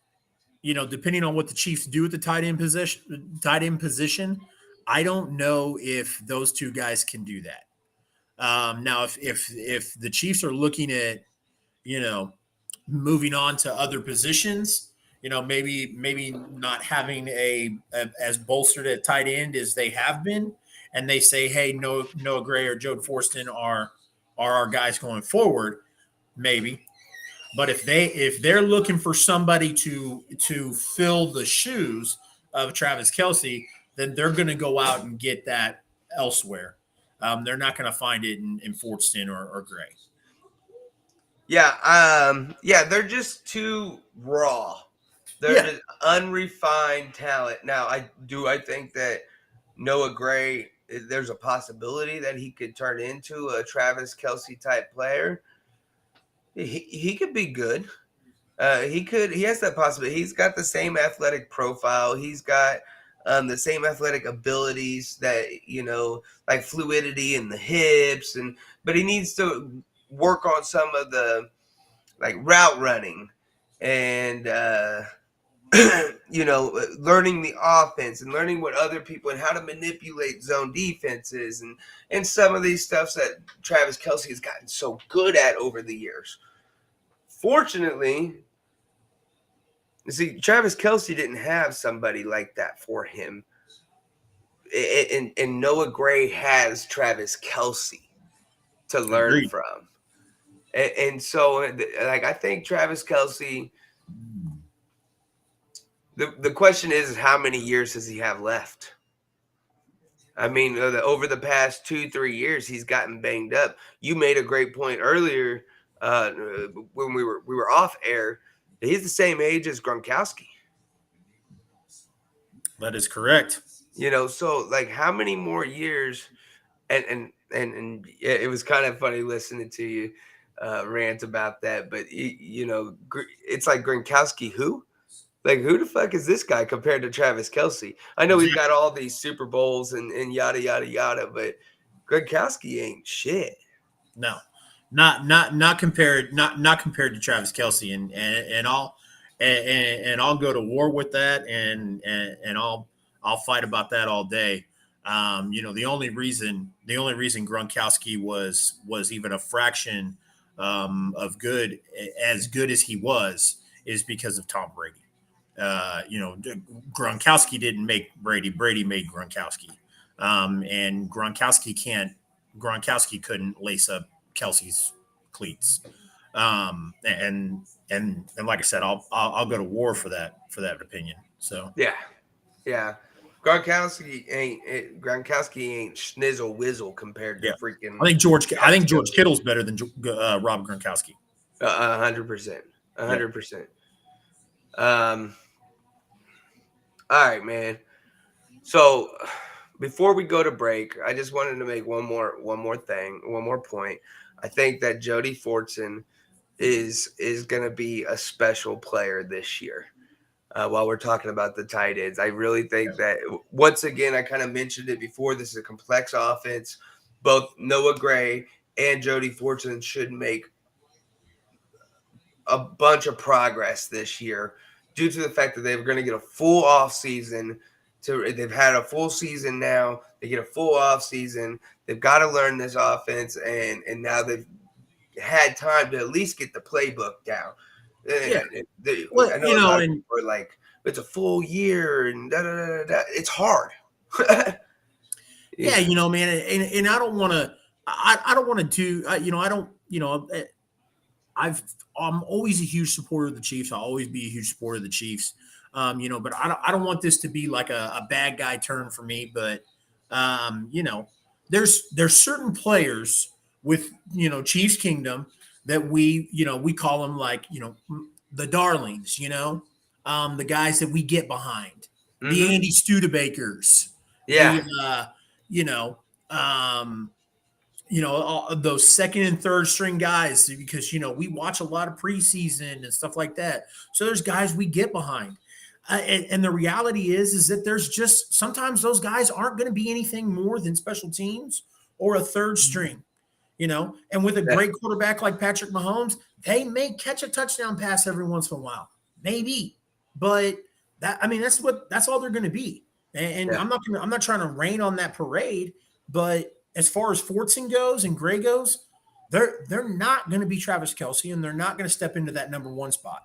depending on what the Chiefs do at the tight end position, I don't know if those two guys can do that. Now, if the Chiefs are looking at, moving on to other positions, maybe not having as bolstered at tight end as they have been, and they say, hey, Noah Gray or Jode Forston are our guys going forward, maybe. But if they're looking for somebody to fill the shoes of Travis Kelce, then they're going to go out and get that elsewhere. They're not going to find it in Fortston or Gray. Yeah, they're just too raw. They're just unrefined talent. Now, I think that Noah Gray, there's a possibility that he could turn into a Travis Kelce type player. He could be good. He has that possibility. He's got the same athletic profile. He's got the same athletic abilities that, like fluidity in the hips, but he needs to work on some of the like route running and learning the offense and learning what other people and how to manipulate zone defenses and some of these stuffs that Travis Kelce has gotten so good at over the years. Fortunately, see, Travis Kelce didn't have somebody like that for him. And Noah Gray has Travis Kelce to learn Agreed. from. And so, like, I think Travis Kelce, the question is how many years does he have left? I mean, over the past 2-3 years, he's gotten banged up. You made a great point earlier when we were off air. He's the same age as Gronkowski. That is correct. So like, how many more years? And it was kind of funny listening to you rant about that. But it's like Gronkowski, who? Like, who the fuck is this guy compared to Travis Kelce? I know he's got all these Super Bowls and yada yada yada, but Gronkowski ain't shit. No, not compared, not compared to Travis Kelce, and I'll go to war with that, and I'll fight about that all day. The only reason Gronkowski was even a fraction of good, as good as he was, is because of Tom Brady. Gronkowski didn't make Brady. Brady made Gronkowski. And Gronkowski couldn't lace up Kelsey's cleats. And like I said, I'll go to war for that opinion. So yeah. Gronkowski ain't schnizzle whizzle compared to freaking. I think George Kittle's better than Rob Gronkowski. 100%. 100%. All right, man. So before we go to break, I just wanted to make one more point. I think that Jody Fortson is going to be a special player this year. While we're talking about the tight ends, I really think that, once again, I kind of mentioned it before, this is a complex offense. Both Noah Gray and Jody Fortson should make a bunch of progress this year due to the fact that they're going to get a full off season. They've had a full season now. They get a full off season. They've got to learn this offense, and now they've had time to at least get the playbook down. Yeah. I know a lot of people are like, it's a full year and da da da da. It's hard. Yeah, man, and I don't want to. I don't want to do. I don't. I'm always a huge supporter of the Chiefs. I'll always be a huge supporter of the Chiefs. But I don't want this to be like a bad guy turn for me. But there's certain players with Chiefs Kingdom that we call them, like, the darlings, the guys that we get behind, the Andy Studebakers, those second and third string guys, because we watch a lot of preseason and stuff like that. So there's guys we get behind, and the reality is that there's just sometimes those guys aren't going to be anything more than special teams or a third string. And with a great quarterback like Patrick Mahomes, they may catch a touchdown pass every once in a while, maybe, but that's all they're going to be. And I'm not trying to rain on that parade, but as far as Fortson goes and Gray goes, they're not going to be Travis Kelce, and they're not going to step into that number one spot.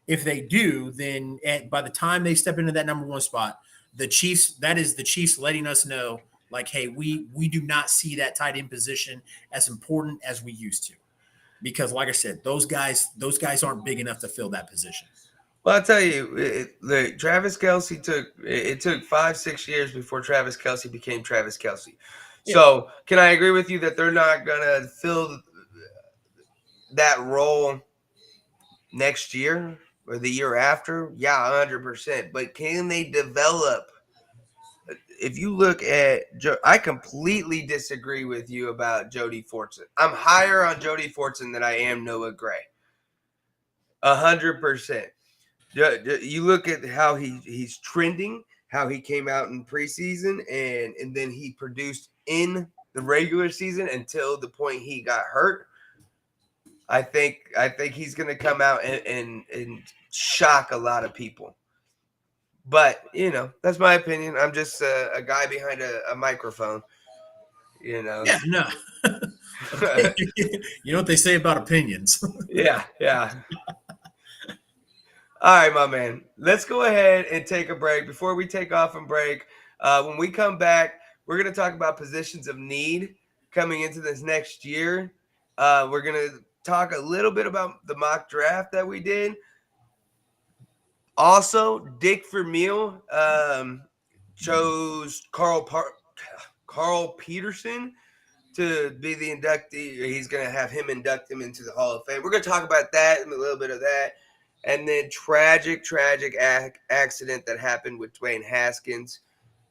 If they do, then by the time they step into that number one spot, that is the Chiefs letting us know, like, hey, we do not see that tight end position as important as we used to, because, like I said, those guys aren't big enough to fill that position. Well, I'll tell you, Travis Kelce took 5-6 years before Travis Kelce became Travis Kelce. So can I agree with you that they're not going to fill that role next year or the year after? Yeah, 100%. But can they develop? If you look at I completely disagree with you about Jody Fortson. I'm higher on Jody Fortson than I am Noah Gray. 100%. You look at how he's trending. how he came out in preseason and then he produced in the regular season until the point he got hurt. I think he's going to come out and shock a lot of people. But, you know, that's my opinion. I'm just a guy behind a microphone, you know. Yeah, no. You know what they say about opinions. Yeah. All right, my man. Let's go ahead and take a break. Before we take off and break, when we come back, we're going to talk about positions of need coming into this next year. We're going to talk a little bit about the mock draft that we did. Also, Dick Vermeil chose Carl Peterson to be the inductee. He's going to have him induct him into the Hall of Fame. We're going to talk about that and a little bit of that. And then tragic accident that happened with Dwayne Haskins.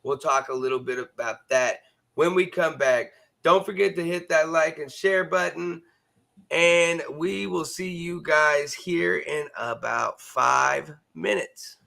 We'll talk a little bit about that when we come back. Don't forget to hit that like and share button. And we will see you guys here in about 5 minutes.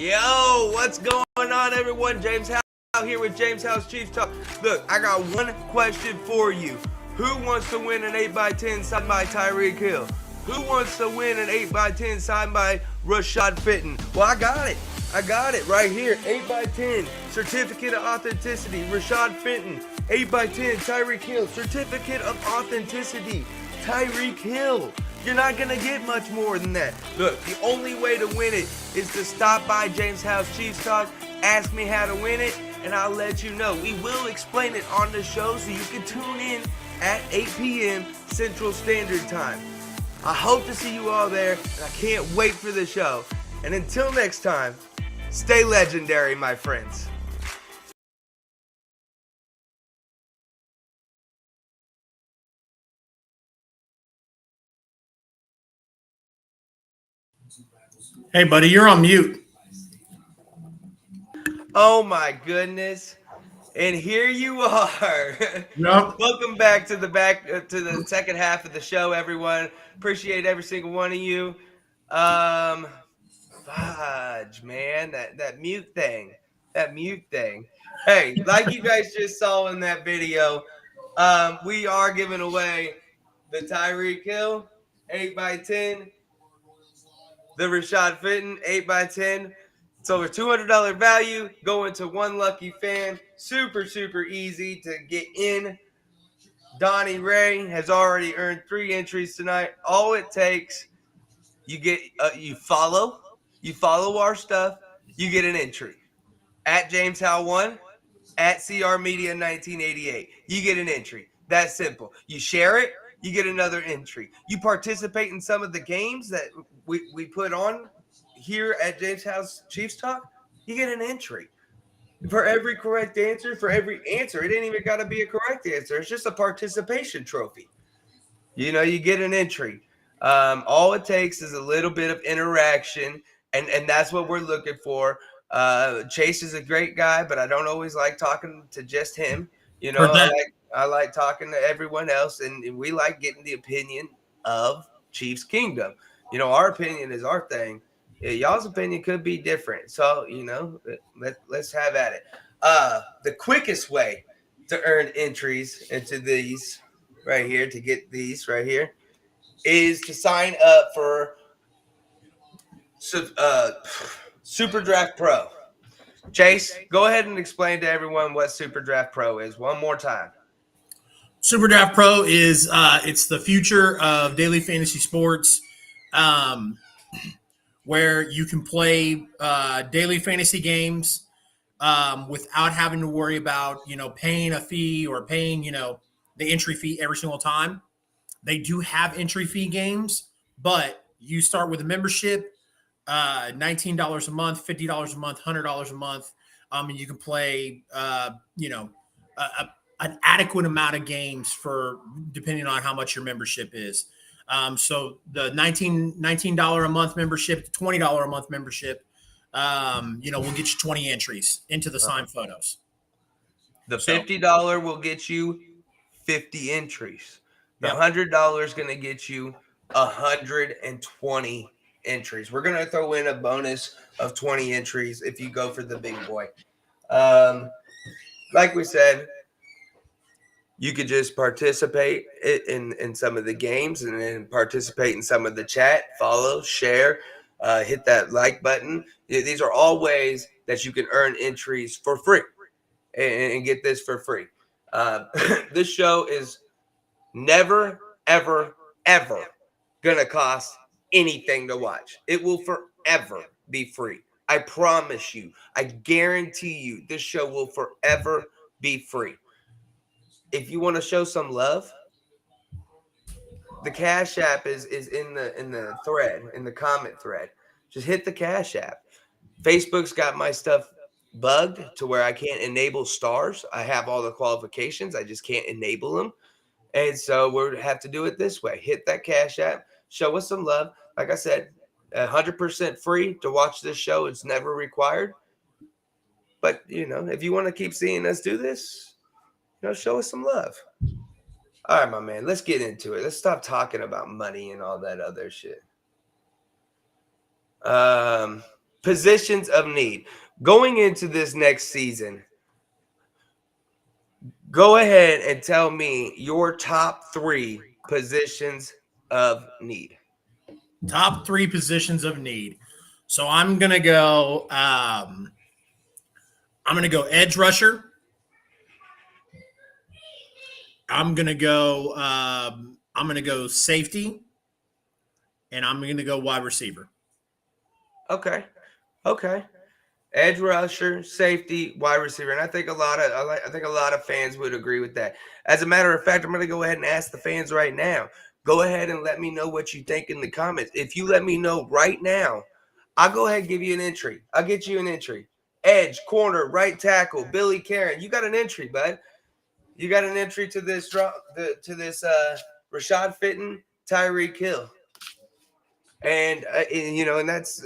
Yo, what's going on, everyone? James Howell here with James Howell's Chiefs Talk. Look, I got one question for you. Who wants to win an 8x10 signed by Tyreek Hill? Who wants to win an 8x10 signed by Rashad Fitton? Well, I got it. I got it right here. 8x10, certificate of authenticity. Rashad Fitton, 8x10, Tyreek Hill, certificate of authenticity. Tyreek Hill. You're not going to get much more than that. Look, the only way to win it is to stop by James Howell's Chiefs Talk, ask me how to win it, and I'll let you know. We will explain it on the show, so you can tune in at 8 p.m. Central Standard Time. I hope to see you all there, and I can't wait for the show. And until next time, stay legendary, my friends. Hey, buddy, you're on mute. Oh my goodness. And here you are. No. Welcome back to the second half of the show, everyone. Appreciate every single one of you. Fudge, man, that mute thing. That mute thing. Hey, like you guys just saw in that video, we are giving away the Tyreek Hill 8x10, the Rashad Fitton 8x10. It's over $200 value going to one lucky fan. Super, super easy to get in. Donnie Ray has already earned 3 entries tonight. All it takes, you follow our stuff, you get an entry. At James Howell 1, at CR Media 1988. You get an entry. That's simple. You share it, you get another entry. You participate in some of the games that we put on here at James Howell's Chiefs Talk, you get an entry. For every correct answer, for every answer, it ain't even got to be a correct answer. It's just a participation trophy. You know, you get an entry. All it takes is a little bit of interaction, and that's what we're looking for. Chase is a great guy, but I don't always like talking to just him. You know, Heard that. I like talking to everyone else, and we like getting the opinion of Chiefs Kingdom. You know, our opinion is our thing. Yeah, y'all's opinion could be different. So, you know, let's have at it. The quickest way to earn entries into these right here, to get these right here, is to sign up for Super Draft Pro. Chase, go ahead and explain to everyone what Super Draft Pro is one more time. Super Draft Pro is it's the future of daily fantasy sports, where you can play daily fantasy games without having to worry about paying a fee or paying the entry fee every single time. They do have entry fee games, but you start with a membership, $19 a month, $50 a month, $100 a month, and you can play an adequate amount of games for depending on how much your membership is. So the $19 a month membership, the $20 a month membership, will get you 20 entries into the signed photos. The $50 will get you 50 entries. The $100 is going to get you 120 entries. We're going to throw in a bonus of 20 entries if you go for the big boy. Like we said, you could just participate in some of the games and then participate in some of the chat, follow, share, hit that like button. These are all ways that you can earn entries for free and get this for free. This show is never, ever, ever going to cost anything to watch. It will forever be free. I promise you. I guarantee you this show will forever be free. If you want to show some love, the Cash App is in the thread, in the comment thread. Just hit the Cash App. Facebook's got my stuff bugged to where I can't enable stars. I have all the qualifications. I just can't enable them. And so we'll have to do it this way. Hit that Cash App. Show us some love. Like I said, 100% free to watch this show. It's never required. But, if you want to keep seeing us do this, show us some love. All right, my man, let's get into it. Let's stop talking about money and all that other shit. positions of need. Going into this next season, go ahead and tell me your top 3 positions of need. Top 3 positions of need. So I'm gonna go. I'm gonna go edge rusher. I'm gonna go. I'm gonna go safety, and I'm gonna go wide receiver. Okay. Okay. Edge rusher, safety, wide receiver, and I think a lot of fans would agree with that. As a matter of fact, I'm going to go ahead and ask the fans right now. Go ahead and let me know what you think in the comments. If you let me know right now, I'll go ahead and give you an entry. I'll get you an entry. Edge, corner, right tackle, Billy Karen. You got an entry, bud. You got an entry to this Rashad Fitton, Tyreek Hill, and and that's.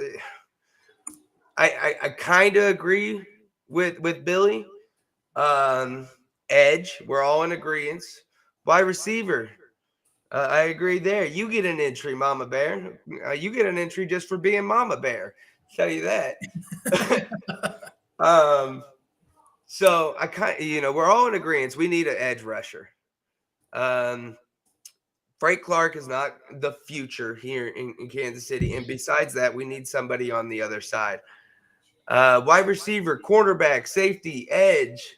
I kind of agree with Billy. Edge, we're all in agreement. Wide receiver, I agree there. You get an entry, Mama Bear. You get an entry just for being Mama Bear. Tell you that. So I we're all in agreement. We need an edge rusher. Frank Clark is not the future here in Kansas City, and besides that, we need somebody on the other side. Wide receiver, cornerback, safety, edge.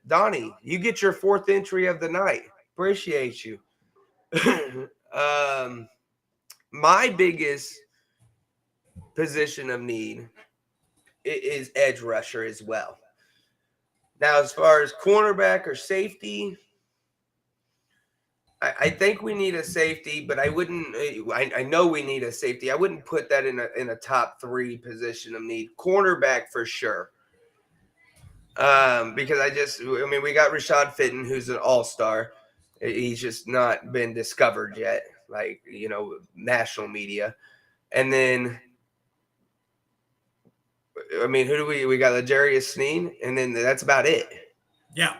Donnie, you get your 4th entry of the night. Appreciate you. My biggest position of need is edge rusher as well. Now, as far as cornerback or safety, I think we need a safety, but I wouldn't. I know we need a safety. I wouldn't put that in a top 3 position of need. Cornerback for sure. Because we got Rashad Fitton, who's an all-star. He's just not been discovered yet, like, national media. And then, who do we got? L'Jarius Sneed, and then that's about it. Yeah.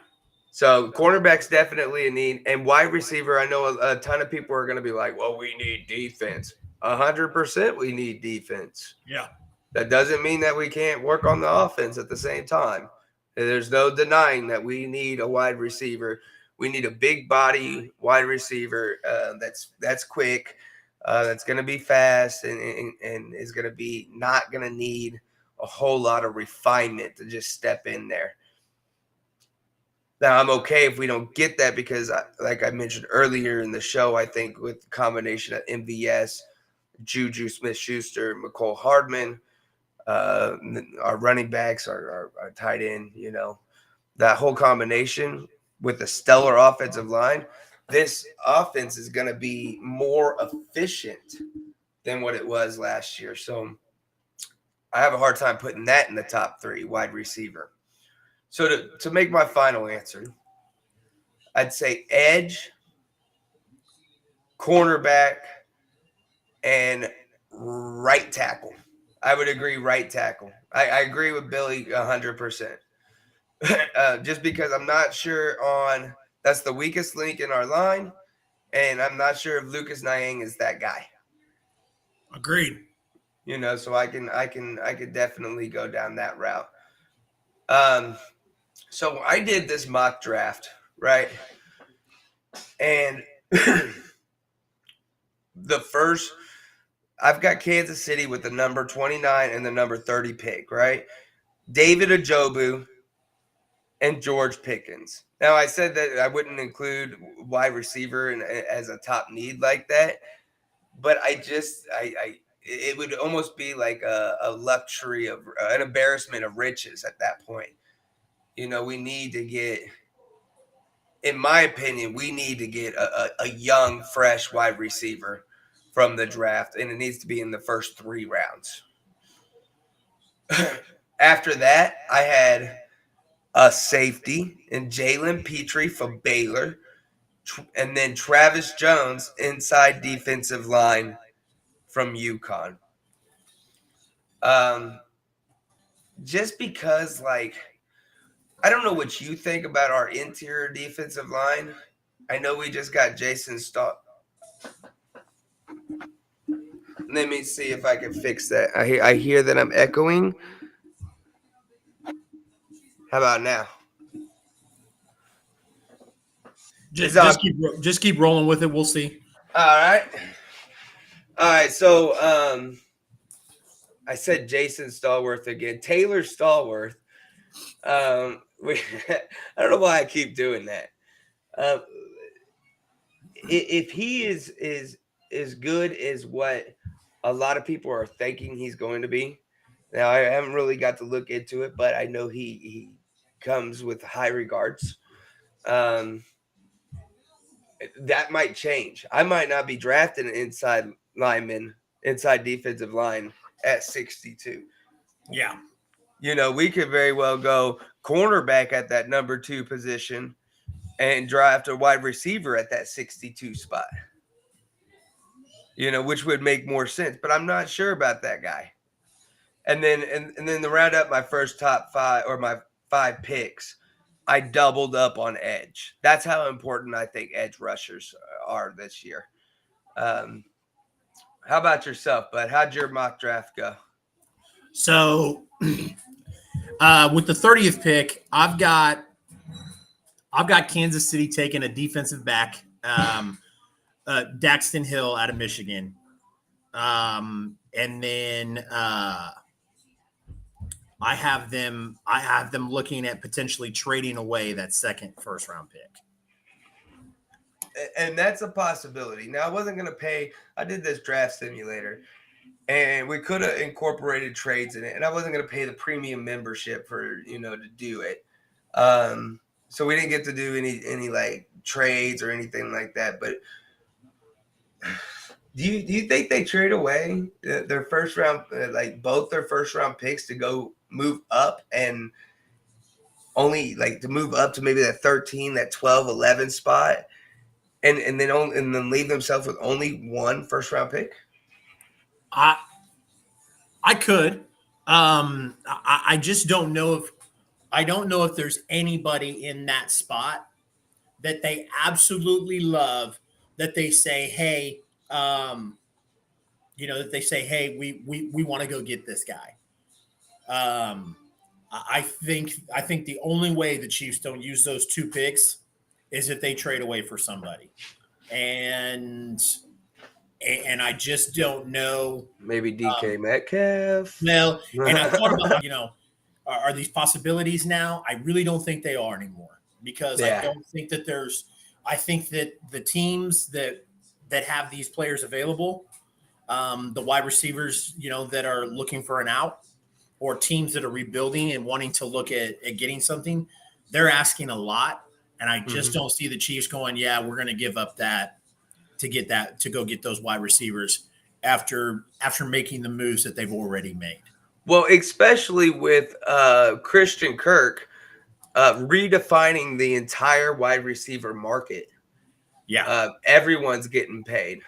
So cornerback's definitely a need, and wide receiver. I know a ton of people are going to be like, "Well, we need defense." 100%, we need defense. Yeah. That doesn't mean that we can't work on the offense at the same time. There's no denying that we need a wide receiver. We need a big body wide receiver that's quick, that's going to be fast, and is going to be not going to need a whole lot of refinement to just step in there. Now, I'm okay if we don't get that because, like I mentioned earlier in the show, I think with the combination of MVS, Juju Smith-Schuster, McCole Hardman, our running backs, our tight end, that whole combination with the stellar offensive line, this offense is going to be more efficient than what it was last year. So I have a hard time putting that in the top 3, wide receiver. So to make my final answer, I'd say edge, cornerback, and right tackle. I would agree right tackle. I agree with Billy 100%. Just because I'm not sure on – that's the weakest link in our line, and I'm not sure if Lucas Niang is that guy. Agreed. So I could definitely go down that route. So I did this mock draft, right? And the first, I've got Kansas City with the number 29 and the number 30 pick, right? David Ajobu and George Pickens. Now, I said that I wouldn't include wide receiver as a top need like that, but it would almost be like a luxury of an embarrassment of riches at that point. We need to get, in my opinion, we need to get a young, fresh wide receiver from the draft, and it needs to be in the first 3 rounds. After that, I had a safety in Jalen Petrie from Baylor, and then Travis Jones, inside defensive line from UConn. Just because, I don't know what you think about our interior defensive line. I know we just got Jason Stark. Let me see if I can fix that. I hear that I'm echoing. How about now? Just keep rolling with it. We'll see. All right. All right. So I said Jason Stallworth again. Taylor Stallworth. I don't know why I keep doing that. Um, if he is as good as what a lot of people are thinking he's going to be, now I haven't really got to look into it, but I know he comes with high regards. Um, that might change. I might not be drafting an inside lineman, inside defensive line at 62. Yeah. We could very well go cornerback at that number 2 position and draft a wide receiver at that 62 spot. Which would make more sense, but I'm not sure about that guy. And then to round up my first top 5 or my 5 picks, I doubled up on edge. That's how important I think edge rushers are this year. How about yourself, bud? How'd your mock draft go? So with the 30th pick, I've got Kansas City taking a defensive back, Daxton Hill out of Michigan. And then I have them looking at potentially trading away that second first round pick. And that's a possibility. Now, I wasn't going to pay. I did this draft simulator, and we could have incorporated trades in it, and I wasn't going to pay the premium membership for to do it. So we didn't get to do any like trades or anything like that. But do you think they trade away their first round, like both their first round picks to go move up and only like to move up to maybe that 13, that 12, 11 spot? And then leave themselves with only one first round pick? I could. I just don't know if there's anybody in that spot that they absolutely love, that they say, hey, that they say, hey, we want to go get this guy. I think the only way the Chiefs don't use those 2 picks is if they trade away for somebody. And I just don't know. Maybe DK Metcalf. Well, and I thought about, are these possibilities now? I really don't think they are anymore, because I don't think that I think that the teams that have these players available, the wide receivers, that are looking for an out, or teams that are rebuilding and wanting to look at getting something, they're asking a lot. And I just don't see the Chiefs going, yeah, we're going to give up that to go get those wide receivers after making the moves that they've already made. Well, especially with Christian Kirk redefining the entire wide receiver market. Yeah. Everyone's getting paid.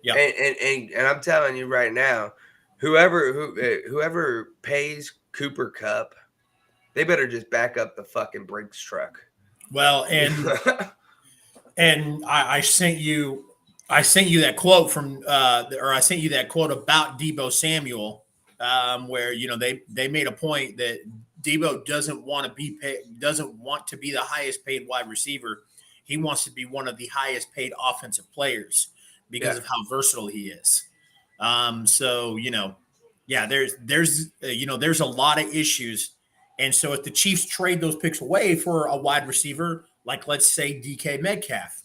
Yeah. And I'm telling you right now, whoever pays Cooper Kupp, they better just back up the fucking Brinks truck. Well, and I sent you that quote from I sent you that quote about Deebo Samuel, where they made a point that Deebo doesn't want to be the highest paid wide receiver. He wants to be one of the highest paid offensive players because of how versatile he is. So there's a lot of issues. And so if the Chiefs trade those picks away for a wide receiver, like let's say DK Metcalf,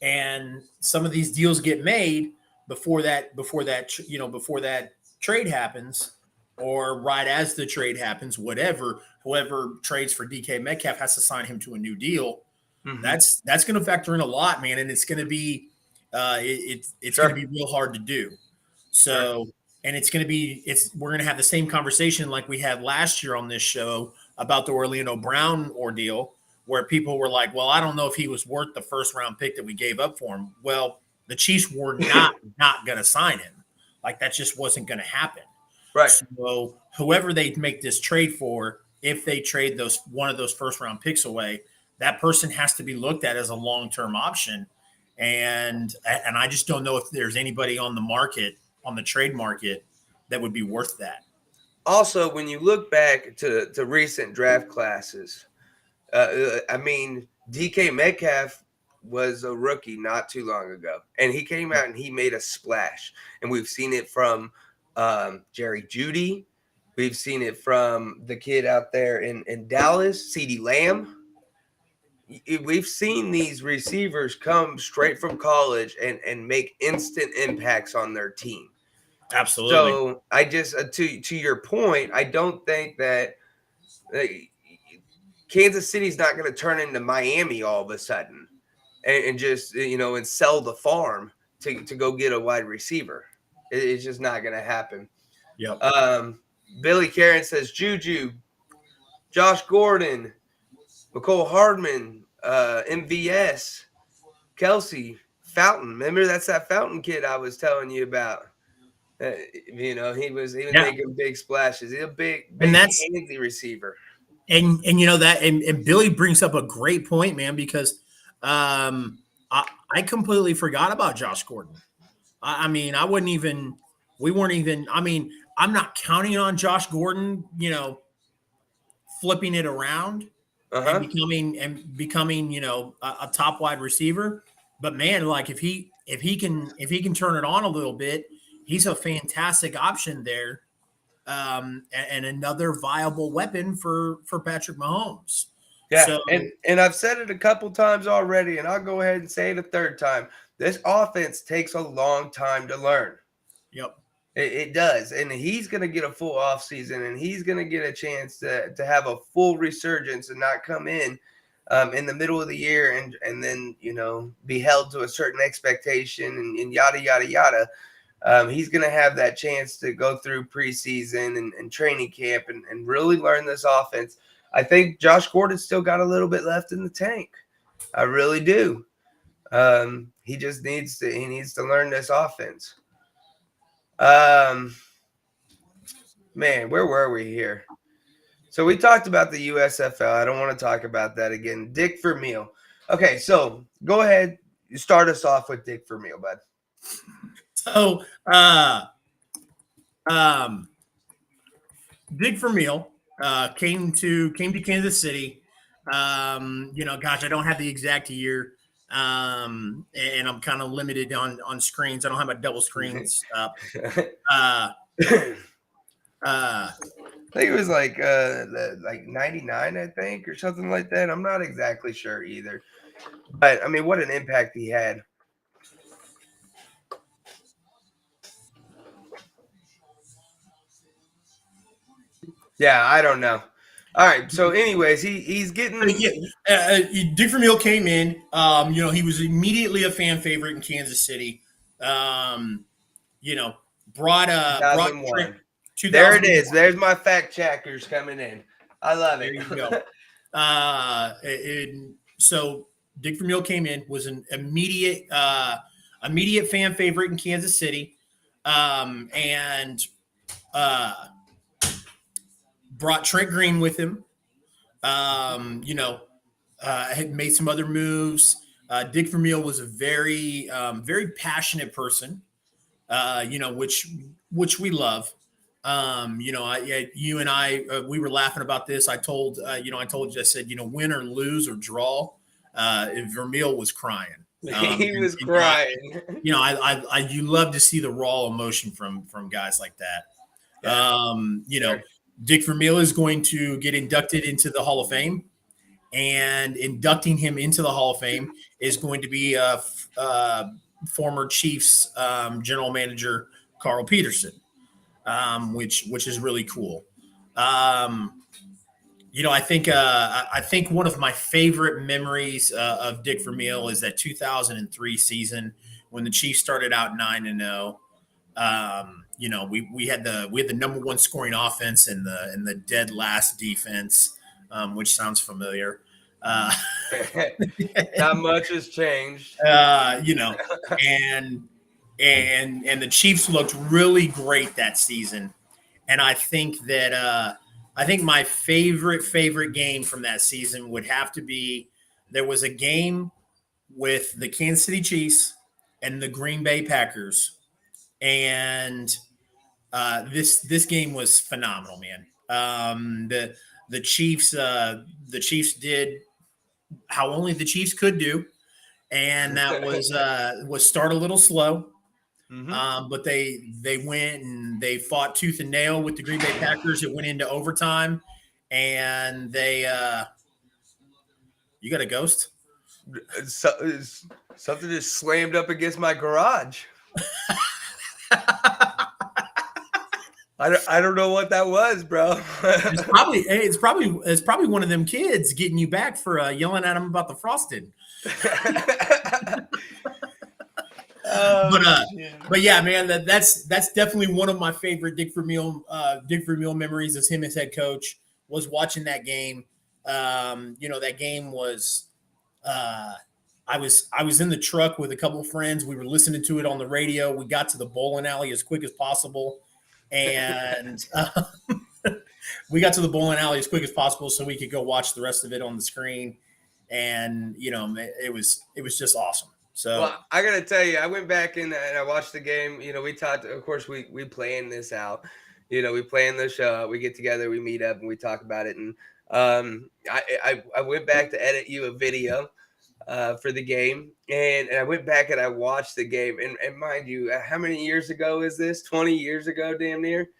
and some of these deals get made before that trade happens, or right as the trade happens, whoever trades for DK Metcalf has to sign him to a new deal. Mm-hmm. That's going to factor in a lot, man, and it's going to be it's going to be real hard to do. So, and we're going to have the same conversation like we had last year on this show about the Orlando Brown ordeal, where people were like, well, I don't know if he was worth the first round pick that we gave up for him. Well, the Chiefs were not going to sign him. Like, that just wasn't going to happen. Right. So whoever they make this trade for, if they trade one of those first round picks away, that person has to be looked at as a long-term option. and I just don't know if there's anybody on the market, on the trade market, that would be worth that. Also, when you look back to recent draft classes, I mean, DK Metcalf was a rookie not too long ago, and he came out and he made a splash. And we've seen it from Jerry Jeudy. We've seen it from the kid out there in Dallas, CeeDee Lamb. We've seen these receivers come straight from college and make instant impacts on their team. Absolutely. So I just to your point, I don't think that Kansas City's not going to turn into Miami all of a sudden and just and sell the farm to go get a wide receiver. It's just not going to happen. Yep. Billy Karen says Juju, Josh Gordon, McCole Hardman, MVS, Kelsey, Fountain. Remember, that's that Fountain kid I was telling you about. He was making big splashes. He's a big handsy receiver. And and Billy brings up a great point, man, because I completely forgot about Josh Gordon. I mean, we weren't even. I mean, I'm not counting on Josh Gordon, flipping it around and becoming a top wide receiver. But man, like if he can turn it on a little bit, he's a fantastic option there, and another viable weapon for Patrick Mahomes. Yeah, so, and I've said it a couple times already, and I'll go ahead and say it a third time. This offense takes a long time to learn. Yep. It does, and he's going to get a full offseason, and he's going to get a chance to have a full resurgence and not come in the middle of the year and then be held to a certain expectation and yada yada yada. He's going to have that chance to go through preseason and training camp and really learn this offense. I think Josh Gordon's still got a little bit left in the tank. I really do. He just needs to learn this offense. Man, where were we here? So we talked about the USFL. I don't want to talk about that again. Dick Vermeil. Okay, so go ahead. You start us off with Dick Vermeil, bud. So, Dick Vermeil came to Kansas City. Gosh, I don't have the exact year. And I'm kind of limited on screens. I don't have my double screens up. I think it was like 99, I think, or something like that. I'm not exactly sure either. But I mean, what an impact he had. Yeah, I don't know. All right. So, anyways, he's getting. Dick Vermeil came in. He was immediately a fan favorite in Kansas City. Brought 2001. There it is. There's my fact checkers coming in. I love it. There you go. So Dick Vermeil came in, was an immediate fan favorite in Kansas City, and brought Trent Green with him. Had made some other moves. Dick Vermeil was a very passionate person, which we love. You and I, we were laughing about this. I told you, I said, win or lose or draw. Vermeil was crying. He was crying. You love to see the raw emotion from guys like that. Sure. Dick Vermeil is going to get inducted into the Hall of Fame, and inducting him into the Hall of Fame is going to be former Chiefs general manager Carl Peterson. Which is really cool. I think one of my favorite memories of Dick Vermeil is that 2003 season when the Chiefs started out 9-0. We had the number one scoring offense and the dead last defense, which sounds familiar. Not much has changed. And the Chiefs looked really great that season. And I think that my favorite game from that season would have to be, there was a game with the Kansas City Chiefs and the Green Bay Packers, and this game was phenomenal, man. The Chiefs did how only the Chiefs could do, and that was start a little slow. But they went and they fought tooth and nail with the Green Bay Packers. It went into overtime, and they you got a ghost? Something just slammed up against my garage. I don't know what that was, bro. it's probably one of them kids getting you back for yelling at them about the frosted. But yeah, man, that's definitely one of my favorite Dick Vermeil memories as him as head coach, was watching that game. That game was I was in the truck with a couple of friends. We were listening to it on the radio. We got to the bowling alley as quick as possible. And we got to the bowling alley as quick as possible so we could go watch the rest of it on the screen. And, it was just awesome. So, well, I got to tell you, I went back and I watched the game. We talked, of course, we plan this out. We plan the show. We get together, we meet up, and we talk about it. And I went back to edit you a video for the game. And I went back and I watched the game. And mind you, how many years ago is this? 20 years ago, damn near.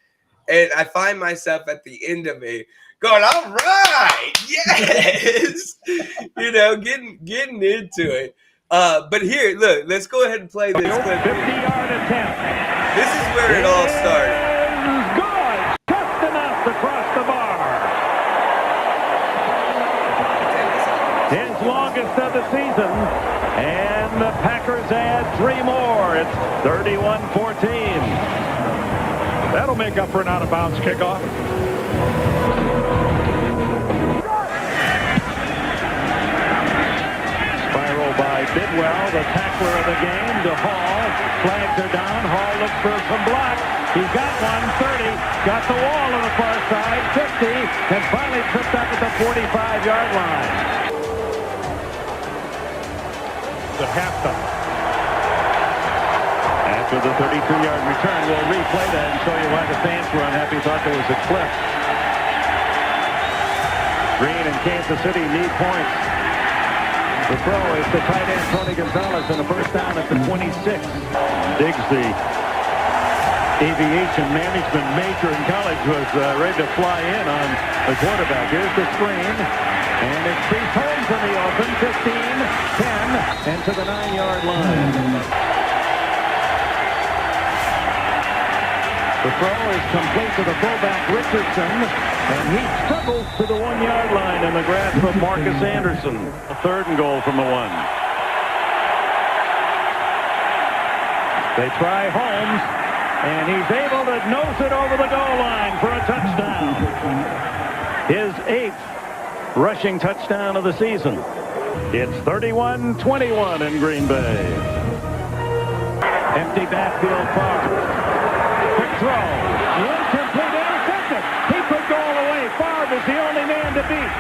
And I find myself at the end of it going, all right, yes. Getting into it. But here, look, let's go ahead and play this clip. 50-yard attempt. This is where it all started. Good. Just enough to cross the bar. His longest of the season. And the Packers add 3 more. It's 31-14. That'll make up for an out-of-bounds kickoff. By Bidwell, the tackler of the game, to Hall. Flags are down. Hall looks for some block. He's got one, 30. Got the wall on the far side, 50. And finally tripped up at the 45-yard line. The halftime. After the 32-yard return, we'll replay that and show you why the fans were unhappy. Thought there was a clip. Green and Kansas City need points. The throw is to tight end Tony Gonzalez, and a first down at the 26. Diggs, the aviation management major in college, was ready to fly in on the quarterback. Here's the screen, and it's Priest Holmes in the open, 15, 10, and to the 9-yard line. The throw is complete to the fullback Richardson, and he struggles to the 1-yard line in the grasp of Marcus Anderson. A 3rd and goal from the 1. They try Holmes, and he's able to nose it over the goal line for a touchdown. His 8th rushing touchdown of the season. It's 31-21 in Green Bay. Empty backfield far. Quick throw. Incomplete, intercepted. He put goal away. Favre is the only man to beat.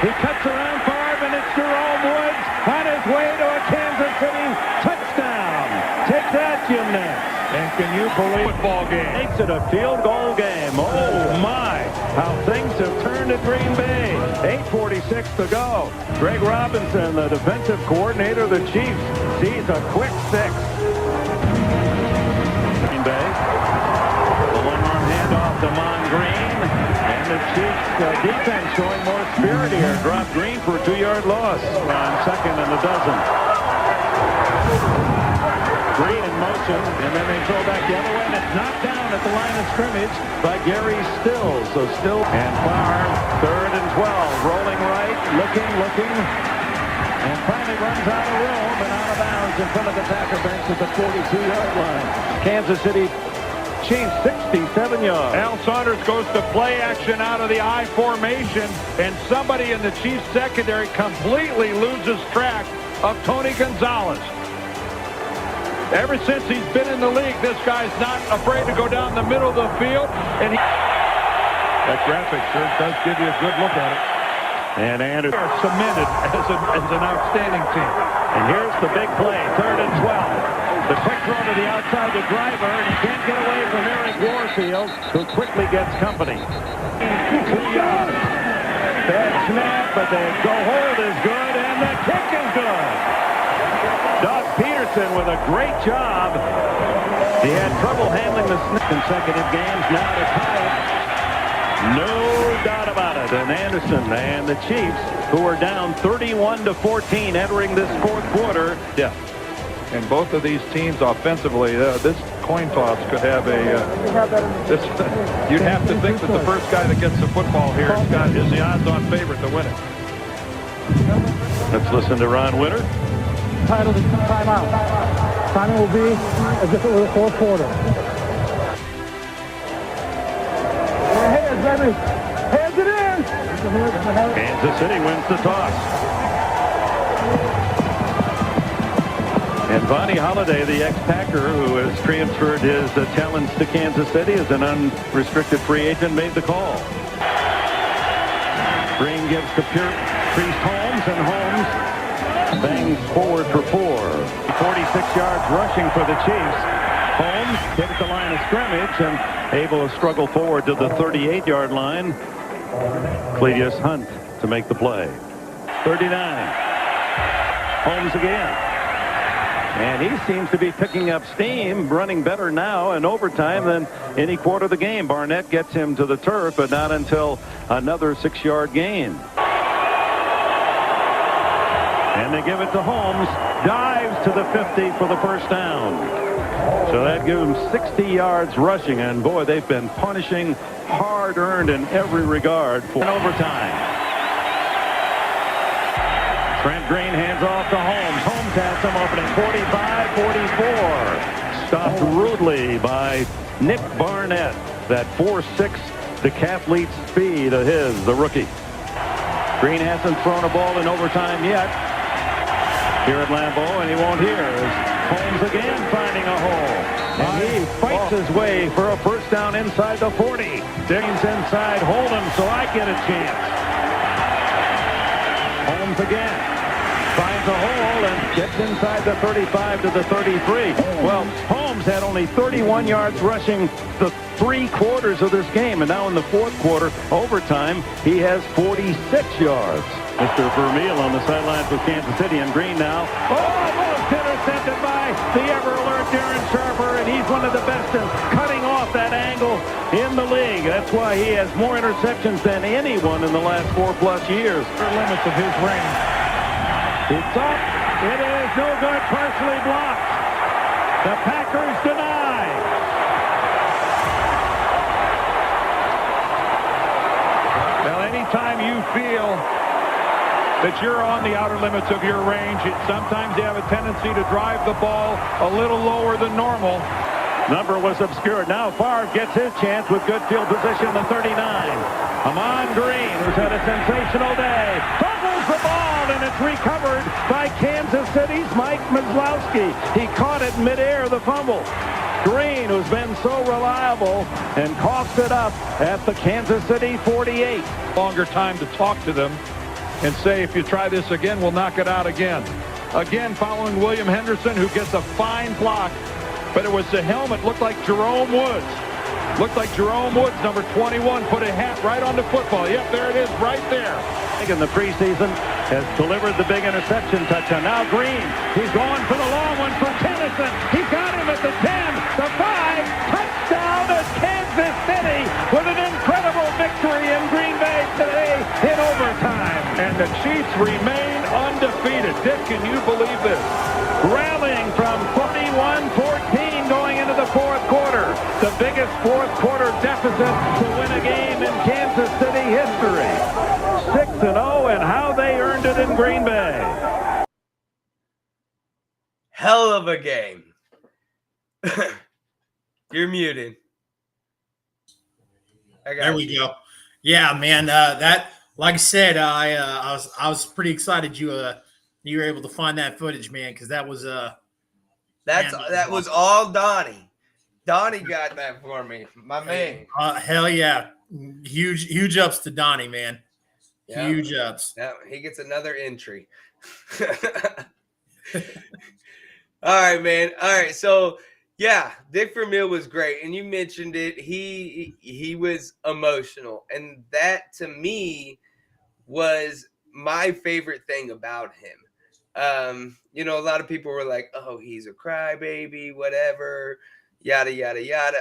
He cuts around Favre, and it's Jerome Woods on his way to a Kansas City touchdown. Take that, gymnast. And can you believe football game makes it a field goal game? Oh my, how things have turned at Green Bay. 8:46 to go. Greg Robinson, the defensive coordinator of the Chiefs, sees a quick 6. Green Bay. The one-arm handoff to Mon Green. And the Chiefs defense showing more spirit here. Drop Green for a 2-yard loss on 2nd and a dozen. Green in motion, and then they throw back the other way, and it's knocked down at the line of scrimmage by Gary Stills. So Still and Favre, 3rd and 12, rolling right, looking, and finally runs out of room and out of bounds in front of the Packer bench at the 42-yard line. Kansas City Chiefs 67 yards. Al Saunders goes to play action out of the I formation, and somebody in the Chiefs secondary completely loses track of Tony Gonzalez. Ever since he's been in the league, this guy's not afraid to go down the middle of the field. And that graphic sure does give you a good look at it. And Anderson are cemented as an outstanding team. And here's the big play, 3rd and 12. The quick throw to the outside to Driver, and he can't get away from Eric Warfield, who quickly gets company. 2 yards. Bad snap, but the hold is good, and the kick is good. Doug Peterson with a great job. He had trouble handling the snap. Consecutive games now to tie it. No doubt about it. And Anderson and the Chiefs, who are down 31-14 entering this 4th quarter. Yeah. And both of these teams offensively, this coin toss could have a you'd have to think that the first guy that gets the football here is the odds-on favorite to win it. Let's listen to Ron Winter. Title is timeout. Timing will be as if it were the 4th quarter. Hands it in. Kansas City wins the toss. And Vonnie Holliday, the ex-Packer who has transferred his talents to Kansas City as an unrestricted free agent, made the call. Green gives to Priest Holmes, and Holmes bangs forward for 4. 46 yards rushing for the Chiefs. Holmes hit the line of scrimmage and able to struggle forward to the 38-yard line. Cletus Hunt to make the play. 39. Holmes again. And he seems to be picking up steam, running better now in overtime than any quarter of the game. Barnett gets him to the turf, but not until another 6-yard gain. And they give it to Holmes. Dives to the 50 for the first down. So that gives them 60 yards rushing. And boy, they've been punishing hard-earned in every regard for overtime. Trent Green hands off to Holmes. Holmes has some opening 45-44. Stopped rudely by Nick Barnett. That 4'6" decathlete speed of his, the rookie. Green hasn't thrown a ball in overtime yet here at Lambeau, and he won't hear as Holmes again finding a hole. And he fights his way for a first down inside the 40. Diggins inside, hold him so I get a chance. Holmes again. Finds a hole and gets inside the 35 to the 33. Well, Holmes had only 31 yards rushing the 3 quarters of this game. And now in the 4th quarter, overtime, he has 46 yards. Mr. Vermeil on the sidelines with Kansas City, and Green now. Almost intercepted by the ever-alert Darren Sharper, and he's one of the best in cutting off that angle in the league. That's why he has more interceptions than anyone in the last 4+ years. The limits of his range. It's up. It is no good. Partially blocked. The Packers deny. Well, anytime you feel that you're on the outer limits of your range, sometimes you have a tendency to drive the ball a little lower than normal. Number was obscured. Now Favre gets his chance with good field position, the 39. Amon Green, who's had a sensational day, fumbles the ball, and it's recovered by Kansas City's Mike Maslowski. He caught it midair, the fumble. Green, who's been so reliable, and coughs it up at the Kansas City 48. Longer time to talk to them and say, if you try this again, we'll knock it out again. Again, following William Henderson, who gets a fine block, but it was the helmet, looked like Jerome Woods. Looked like Jerome Woods, number 21, put a hat right on the football. Yep, there it is, right there. In the preseason, has delivered the big interception touchdown. Now Green, he's going for the long one for Tennyson. He got him at the 10, the 5, touchdown to Kansas City with an incredible victory in Green Bay today in overtime. And the Chiefs remain undefeated. Dick, can you believe this? Rallying from 41-14 going into the 4th quarter. The biggest 4th quarter deficit to win a game in Kansas City history. 6-0, and how they earned it in Green Bay. Hell of a game. You're muted. There we go. Yeah, man. That, like I said, I was pretty excited you were able to find that footage, man, because that was that was all Donnie. Donnie got that for me, my man. Hell yeah, huge ups to Donnie, man. Yeah. Huge ups. Yeah, he gets another entry. All right, man. All right, so yeah, Dick Vermeil was great, and you mentioned it. He was emotional, and that to me was my favorite thing about him. You know, a lot of people were like, "Oh, he's a crybaby, whatever, yada yada yada."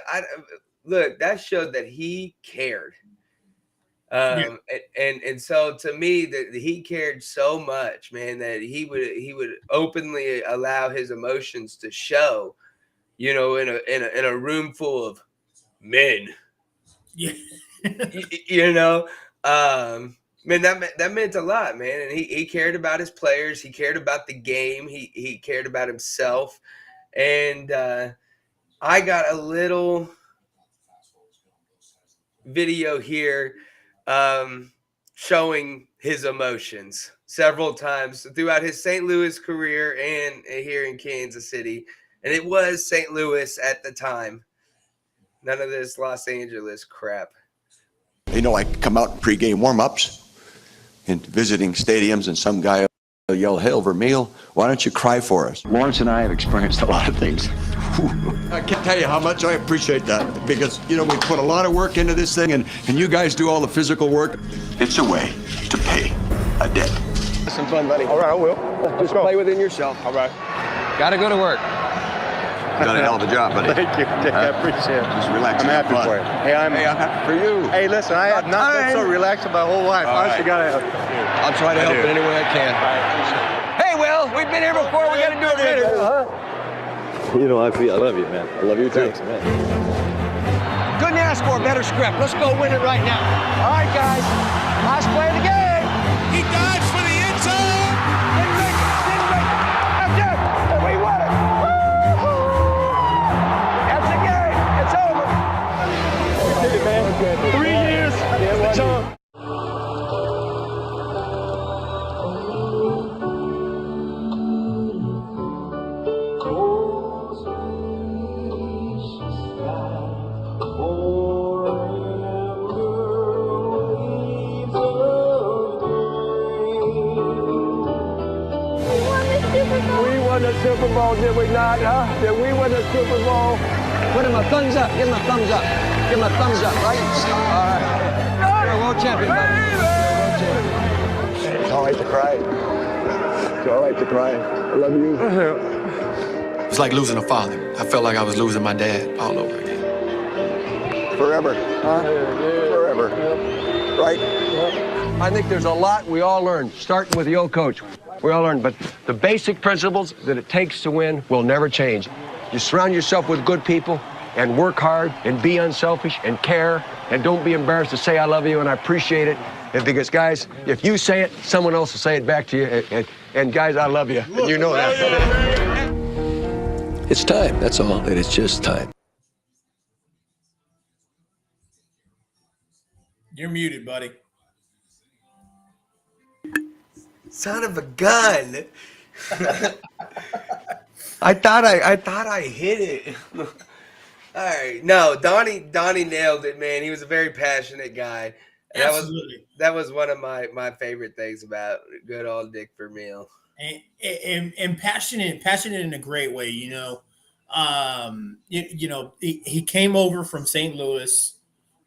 Look, that showed that he cared. And so to me, that he cared so much, man, that he would openly allow his emotions to show, you know, in a room full of men. Yeah. You know, man, that meant a lot, man. And he cared about his players, he cared about the game, he cared about himself. And I got a little video here showing his emotions several times throughout his St. Louis career and here in Kansas City. And it was St. Louis at the time. None of this Los Angeles crap. You know, I come out in pregame warm-ups and visiting stadiums, and some guy will yell, "Hail Vermeil, why don't you cry for us?" Lawrence and I have experienced a lot of things. I can't tell you how much I appreciate that, because, you know, we put a lot of work into this thing, and you guys do all the physical work. It's a way to pay a debt. Some fun, buddy. All right, I will. Just play within yourself. All right. Gotta go to work. Done a hell of a job, buddy. Thank you, Dick. I appreciate it. Just relax. I'm happy for you. Hey, I'm happy for you. Hey, listen, I have not been so relaxed in my whole life. All Honestly, right. gotta help. I'll try to help in any way I can. Hey, Will, we've been here before. We gotta do it later. You know, I love you, man. I love you too. Thanks, man. Couldn't ask for a better script. Let's go win it right now. All right, guys. Last play of the game. He dives for the end zone. Didn't make it. Didn't make it. That's it. And we won it. Woo-hoo. That's the game. It's over. Hey, man. 3 years. It's on. We won the Super Bowl, did we not, huh? Did we win the Super Bowl? Put him a thumbs up. Give him a thumbs up. Give him a thumbs up, right? All right. You're a world champion, buddy. It's all right to cry. It's all right to cry. I love you. It was like losing a father. I felt like I was losing my dad all over again. Forever. Huh? Forever. Right? I think there's a lot we all learned, starting with the old coach. We all learned, but the basic principles that it takes to win will never change. You surround yourself with good people and work hard and be unselfish and care and don't be embarrassed to say I love you and I appreciate it. And because, guys, if you say it, someone else will say it back to you. And guys, I love you. And you know that. It's time, that's all. And it's just time. You're muted, buddy. Son of a gun. I thought I hit it. All right. No, Donnie nailed it, man. He was a very passionate guy. And Absolutely. that was one of my favorite things about good old Dick Vermeil. And passionate in a great way, you know. He came over from St. Louis.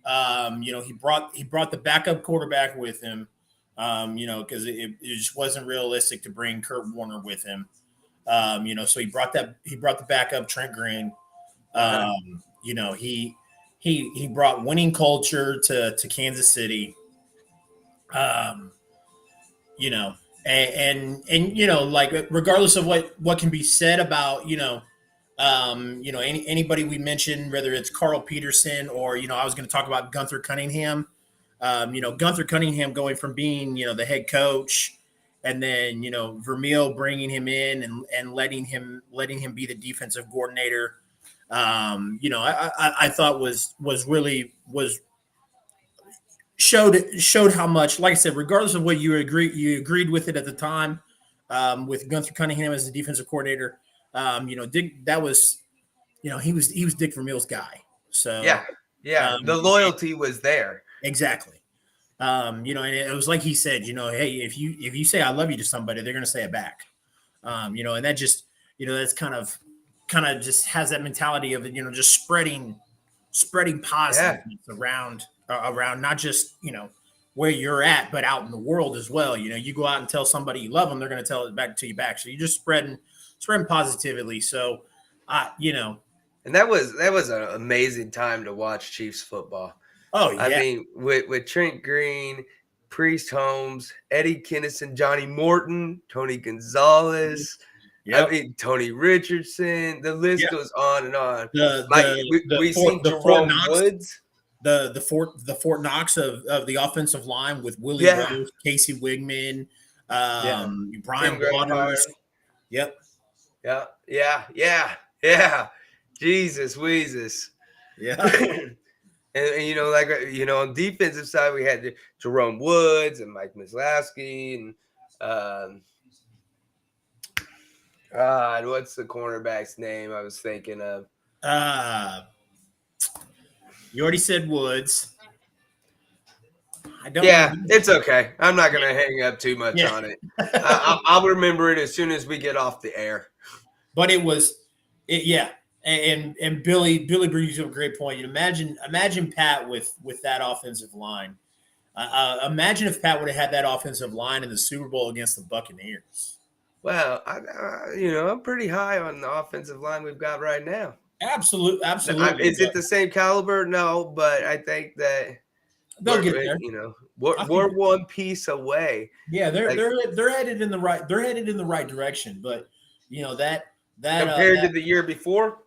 He brought the backup quarterback with him. Because it just wasn't realistic to bring Kurt Warner with him. So he brought the backup Trent Green. He brought winning culture to Kansas City. Regardless of what can be said about, anybody we mentioned, whether it's Carl Peterson or, I was going to talk about Gunther Cunningham. Gunther Cunningham going from being, the head coach, and then, Vermeil bringing him in and letting him be the defensive coordinator. I thought was showed how much, like I said, regardless of what you agreed with it at the time, with Gunther Cunningham as the defensive coordinator. Dick, that was, he was Dick Vermeil's guy. So yeah. The loyalty was there. Exactly. You know, and it was like he said, you know, hey, if you say I love you to somebody, they're gonna say it back. You know, and that just, you know, that's kind of just has that mentality of, you know, just spreading positiveness around not just, you know, where you're at, but out in the world as well. You know, you go out and tell somebody you love them, they're going to tell it back to you back. So you're just spreading positively. So, you know, and that was an amazing time to watch Chiefs football. Oh yeah, I mean, with Trent Green, Priest Holmes, Eddie Kinnison, Johnny Morton, Tony Gonzalez. Yep. I mean, Tony Richardson. The list goes on and on. We've seen Jerome Woods. The Fort Knox of the offensive line with Willie Rose, Casey Wigman, Brian Waters. Yep. Yeah. Jesus, Weezus. Yeah. And you know, like, you know, on defensive side, we had Jerome Woods and Mike Mislowski and what's the cornerback's name I was thinking of? You already said Woods. I don't. Yeah, it's okay. I'm not going to hang up too much on it. I'll remember it as soon as we get off the air. But it was, And Billy brings up a great point. You imagine Pat with that offensive line. Imagine if Pat would have had that offensive line in the Super Bowl against the Buccaneers. Well, I'm pretty high on the offensive line we've got right now. Absolutely. Is it the same caliber? No, but I think that they'll get there. You know, we're one piece away. Yeah, they're headed in the right. They're headed in the right direction. But you know that compared to the year before,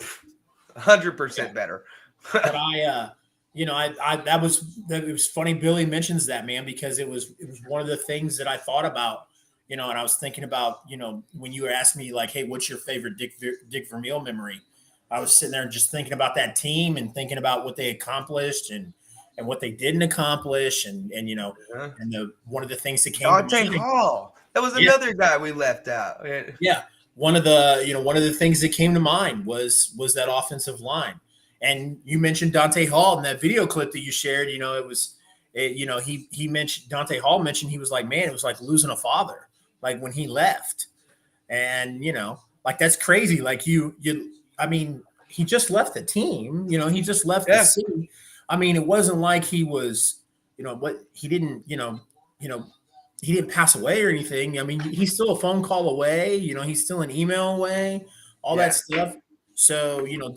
100% better. But it was funny. Billy mentions that, man, because it was one of the things that I thought about. You know, and I was thinking about, you know, when you were asking me like, hey, what's your favorite Dick Vermeil memory? I was sitting there and just thinking about that team and thinking about what they accomplished and what they didn't accomplish. And you know, and one of the things that came Dante Hall. That was another guy we left out. Yeah. One of the things that came to mind was that offensive line. And you mentioned Dante Hall in that video clip that you shared. You know, he mentioned Dante Hall mentioned he was like, man, it was like losing a father. Like when he left, and you know, like that's crazy. Like I mean, he just left the team. You know, he just left the city. I mean, it wasn't like he was, you know, he didn't he didn't pass away or anything. I mean, he's still a phone call away. You know, he's still an email away. All that stuff. So you know,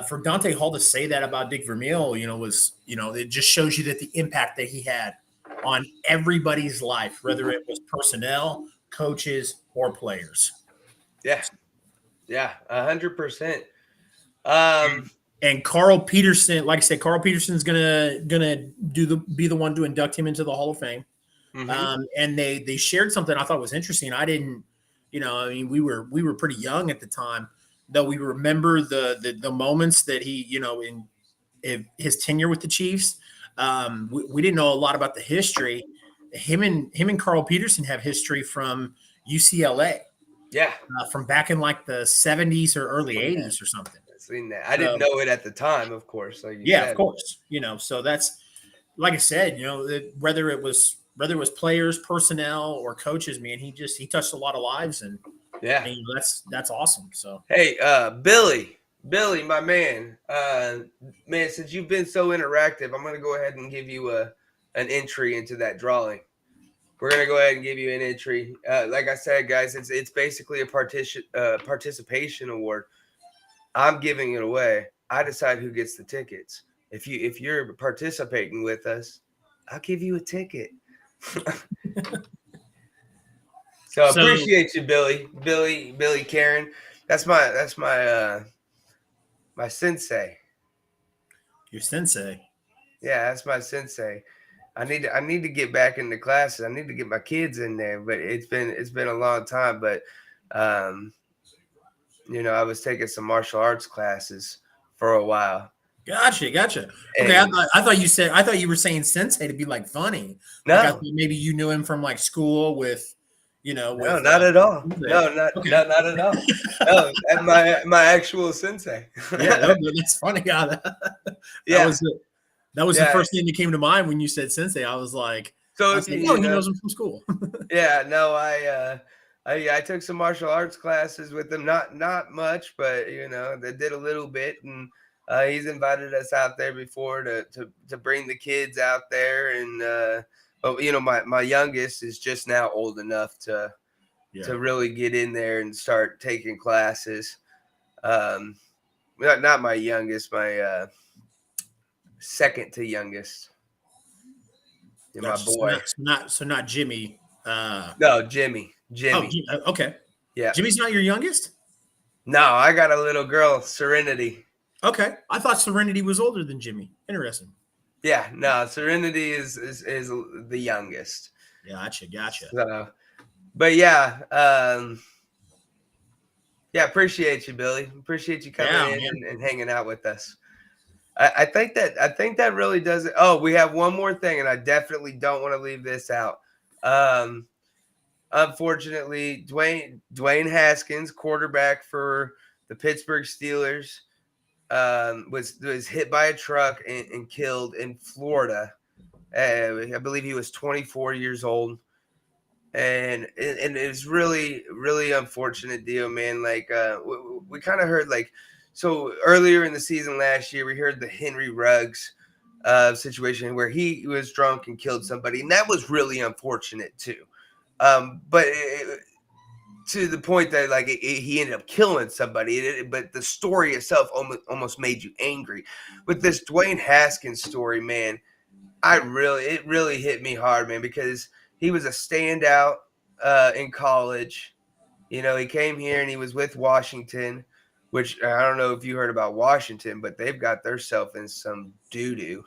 for Dante Hall to say that about Dick Vermeil, you know, it just shows you that the impact that he had on everybody's life, whether it was personnel, coaches, or players. Yeah, 100%. And Carl Peterson, like I said, Carl Peterson's gonna be the one to induct him into the Hall of Fame. Mm-hmm. And they shared something I thought was interesting. I didn't, you know, I mean, we were pretty young at the time, though we remember the moments that he, you know, in his tenure with the Chiefs. We didn't know a lot about the history. Him and Carl Peterson have history from UCLA. Yeah. From back in like the 70s or early 80s or something. I've seen that. I didn't know it at the time, of course. Like of course. You know, so that's, like I said, you know, whether it was players, personnel, or coaches, man, he touched a lot of lives, and you know, that's awesome. So hey, Billy, my man, since you've been so interactive, I'm gonna go ahead and give you an entry into that drawing. We're gonna go ahead and give you an entry. Like I said, guys, it's basically a participation award. I'm giving it away. I decide who gets the tickets. If you're participating with us, I'll give you a ticket. So I appreciate you, Billy Karen. That's my sensei. Your sensei. Yeah, that's my sensei. I need to get back into classes. I need to get my kids in there, but it's been a long time. But you know, I was taking some martial arts classes for a while. Gotcha. Okay, I thought you were saying sensei to be like funny. No, like I thought maybe you knew him from like school with, you know. No, not at all. No, not at all. No, my actual sensei. Yeah, that's funny. That was the first thing that came to mind when you said sensei. I was like, so he knows him from school. Yeah, no, I took some martial arts classes with him, not much, but they did a little bit, and he's invited us out there before to bring the kids out there, and but my youngest is just now old enough to really get in there and start taking classes. Not my youngest, my second to youngest. My boy. So not Jimmy. No, Jimmy. Oh, okay. Yeah. Jimmy's not your youngest? No, I got a little girl, Serenity. Okay. I thought Serenity was older than Jimmy. Interesting. Yeah, no, Serenity is the youngest. Gotcha. So, but yeah, appreciate you, Billy. Appreciate you coming in and hanging out with us. I think that really does it. Oh, we have one more thing, and I definitely don't want to leave this out. Unfortunately, Dwayne Haskins, quarterback for the Pittsburgh Steelers, was hit by a truck and killed in Florida. I believe he was 24 years old, and it was really, really unfortunate deal, man. Like we kind of heard so earlier in the season last year, we heard the Henry Ruggs situation where he was drunk and killed somebody, and that was really unfortunate too. But to the point that he ended up killing somebody, but the story itself almost made you angry. With this Dwayne Haskins story, man, it really hit me hard, man, because he was a standout in college. He came here and he was with Washington, which I don't know if you heard about Washington, but they've got themselves in some doo-doo,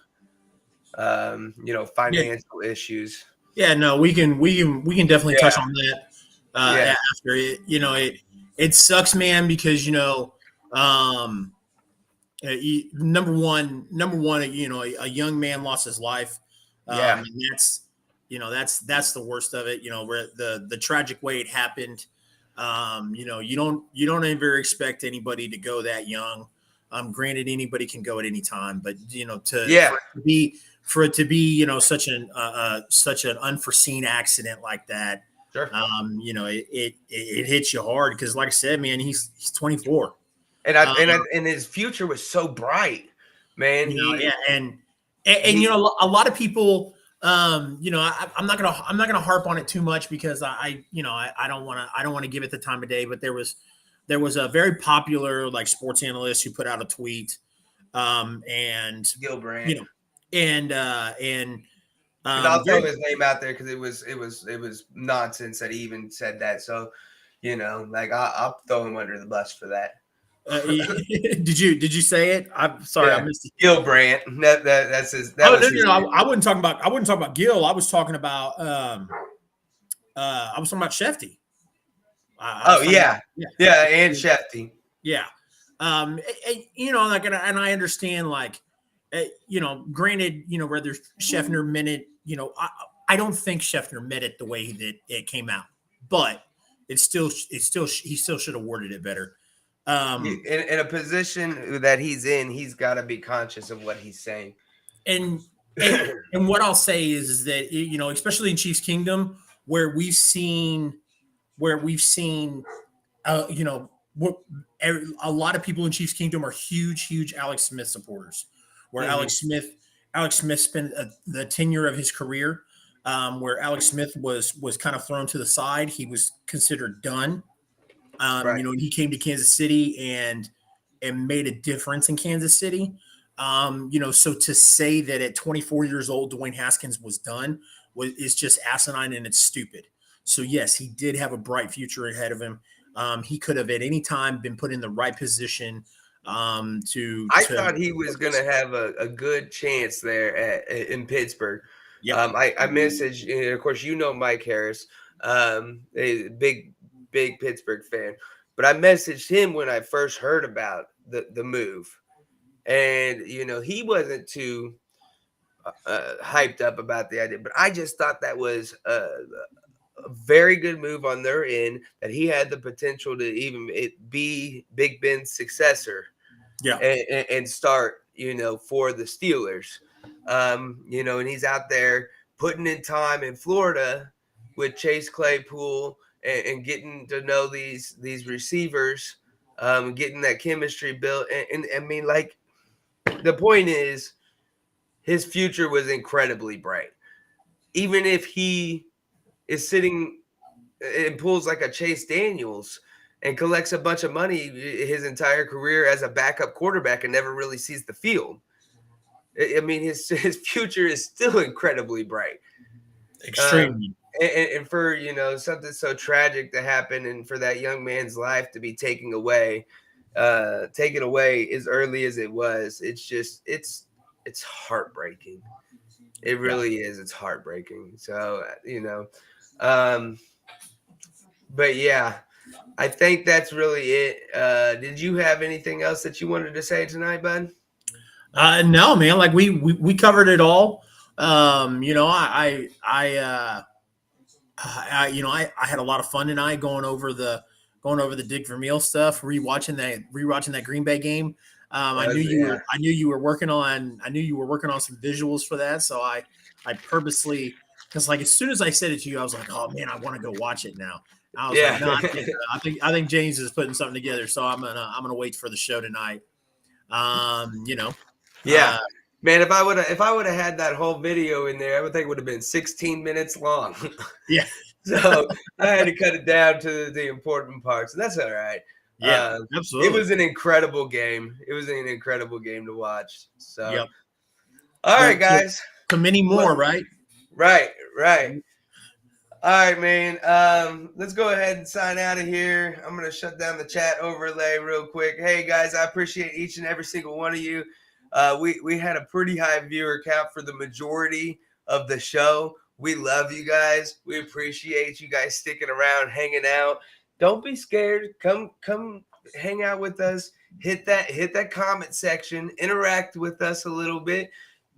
financial issues. Yeah, no, we can definitely touch on that after it. It sucks, man, because number one, a young man lost his life. And that's the worst of it. Where the tragic way it happened. You don't ever expect anybody to go that young. Granted, anybody can go at any time, but for it to be such an unforeseen accident like that. Sure. It hits you hard because, like I said, man, he's 24, and his future was so bright, man. And a lot of people. I'm not gonna harp on it too much because I don't want to give it the time of day. But there was a very popular sports analyst who put out a tweet, and Gilbrand, I'll throw his name out there because it was nonsense that he even said that. So, I'll throw him under the bus for that. Did you say it? I'm sorry, I missed it. Gilbrand. That's his. I wasn't talking about Gil. I was talking about Shefty. And Shefty. Yeah. And I understand, granted, whether Scheffner meant it, I don't think Scheffner meant it the way that it came out, but he still should have worded it better. In a position that he's in, he's got to be conscious of what he's saying. And what I'll say is that, especially in Chiefs Kingdom, where we've seen, a lot of people in Chiefs Kingdom are huge Alex Smith supporters. Where Alex Smith spent the tenure of his career, where Alex Smith was kind of thrown to the side. He was considered done. He came to Kansas City and made a difference in Kansas City. So to say that at 24 years old, Dwayne Haskins was done is just asinine and it's stupid. So yes, he did have a bright future ahead of him. He could have at any time been put in the right position. I thought he was going to have a good chance there in Pittsburgh. Yeah. I messaged, of course, Mike Harris, a big Pittsburgh fan, but I messaged him when I first heard about the move, and he wasn't too hyped up about the idea, but I just thought that was a very good move on their end, that he had the potential to even be Big Ben's successor, and start for the Steelers. You know, and he's out there putting in time in Florida with Chase Claypool and getting to know these receivers, getting that chemistry built. And I mean, like, the point is, his future was incredibly bright. Even if he is sitting and pulls like a Chase Daniels and collects a bunch of money his entire career as a backup quarterback and never really sees the field, I mean, his future is still incredibly bright. Extremely. And for, you know, something so tragic to happen and for that young man's life to be taken away as early as it was, it's just, it's heartbreaking. It really is. It's heartbreaking. So, you know, but yeah, I think that's really it. Did you have anything else that you wanted to say tonight, bud? No, man. Like we covered it all. You know, I had a lot of fun tonight going over the Dick Vermeil stuff, rewatching that Green Bay game. I knew you were working on some visuals for that. So I purposely, because like as soon as I said it to you, I was like, oh man, I want to go watch it now. I was like, no, I think Jaymes is putting something together. So I'm gonna wait for the show tonight. You know. Yeah. Man, if I would have had that whole video in there, I would think it would have been 16 minutes long. Yeah. So I had to cut it down to the important parts, and that's all right. Yeah, absolutely. It was an incredible game. It was an incredible game to watch. So, yep. All right, guys. To many more, right? Right. All right, man. Let's go ahead and sign out of here. I'm going to shut down the chat overlay real quick. Hey, guys, I appreciate each and every single one of you. We had a pretty high viewer count for the majority of the show. We love you guys. We appreciate you guys sticking around, hanging out. Don't be scared. Come hang out with us. Hit that comment section. Interact with us a little bit.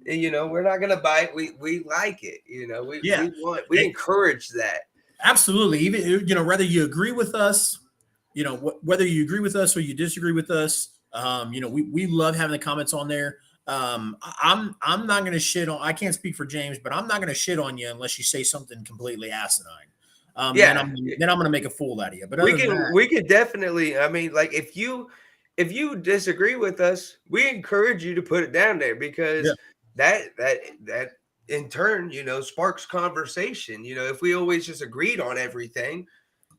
You know, we're not gonna bite. We like it. You know, we encourage that. Absolutely. Even, you know, whether you agree with us, you know, whether you agree with us or you disagree with us, you know, we love having the comments on there. I'm not going to shit on, I can't speak for Jaymes, but I'm not going to shit on you unless you say something completely asinine. Then I'm going to make a fool out of you. But we could definitely, I mean, like if you disagree with us, we encourage you to put it down there because that in turn, you know, sparks conversation. You know, if we always just agreed on everything,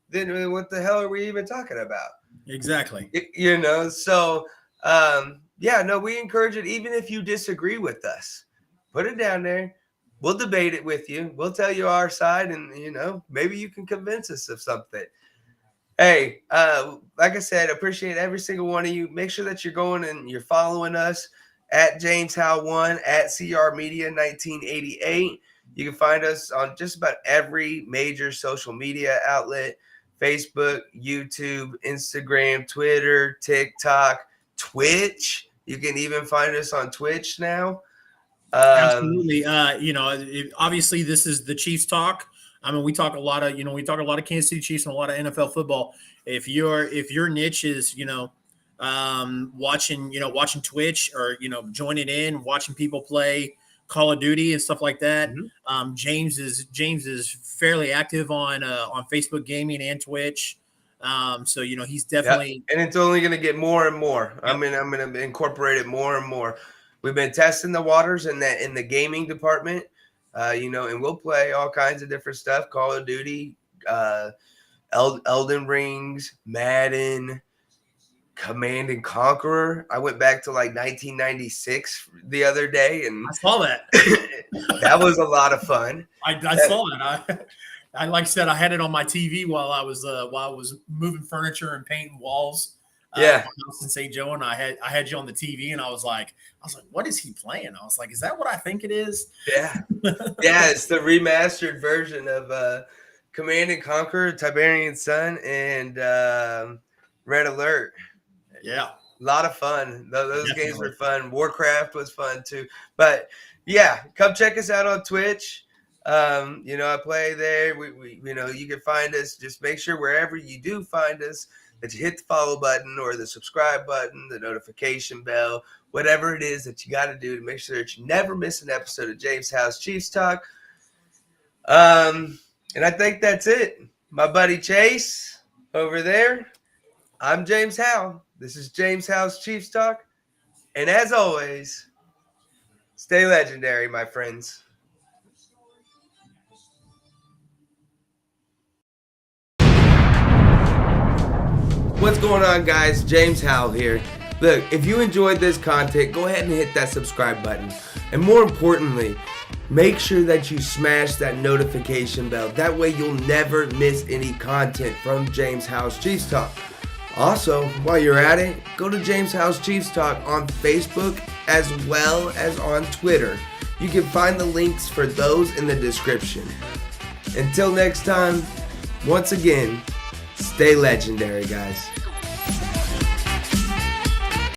then what the hell are we even talking about? Exactly. You know, so we encourage it. Even if you disagree with us, put it down there. We'll debate it with you. We'll tell you our side, and you know, maybe you can convince us of something. Hey, like I said, appreciate every single one of you. Make sure that you're going and you're following us at JaymesHowell1, at CR Media 1988. You can find us on just about every major social media outlet: Facebook, YouTube, Instagram, Twitter, TikTok, Twitch. You can even find us on Twitch now. Absolutely. You know, obviously this is the Chiefs talk. I mean, we talk a lot of Kansas City Chiefs and a lot of NFL football. If your niche is, you know, watching Twitch or, you know, joining in, watching people play Call of Duty and stuff like that. Mm-hmm. Jaymes is fairly active on Facebook Gaming and Twitch. So, you know, he's definitely, and it's only going to get more and more. Yep. I'm going to incorporate it more and more. We've been testing the waters in the gaming department, you know, and we'll play all kinds of different stuff: Call of Duty, Elden Rings, Madden, Command and Conqueror. I went back to like 1996 the other day, and I saw that. That was a lot of fun. I saw it. I like I said, I had it on my TV while I was moving furniture and painting walls. In St. Joe, and I had you on the TV, and I was like, what is he playing? I was like, is that what I think it is? Yeah, it's the remastered version of Command and Conquer, Tiberian Sun, and Red Alert. Yeah, a lot of fun. Those games were fun. Warcraft was fun too. But yeah, come check us out on Twitch. You know, I play there. We you know, you can find us. Just make sure wherever you do find us that you hit the follow button or the subscribe button, the notification bell, whatever it is that you got to do to make sure that you never miss an episode of Jaymes Howell's Chiefs Talk. And I think that's it. My buddy Chase over there. I'm Jaymes Howell. This is Jaymes Howell's Chiefs Talk. And as always, stay legendary, my friends. What's going on, guys? Jaymes Howell here. Look, if you enjoyed this content, go ahead and hit that subscribe button. And more importantly, make sure that you smash that notification bell. That way you'll never miss any content from Jaymes Howell's Chiefs Talk. Also, while you're at it, go to Jaymes Howell's Chiefs Talk on Facebook as well as on Twitter. You can find the links for those in the description. Until next time, once again, stay legendary, guys.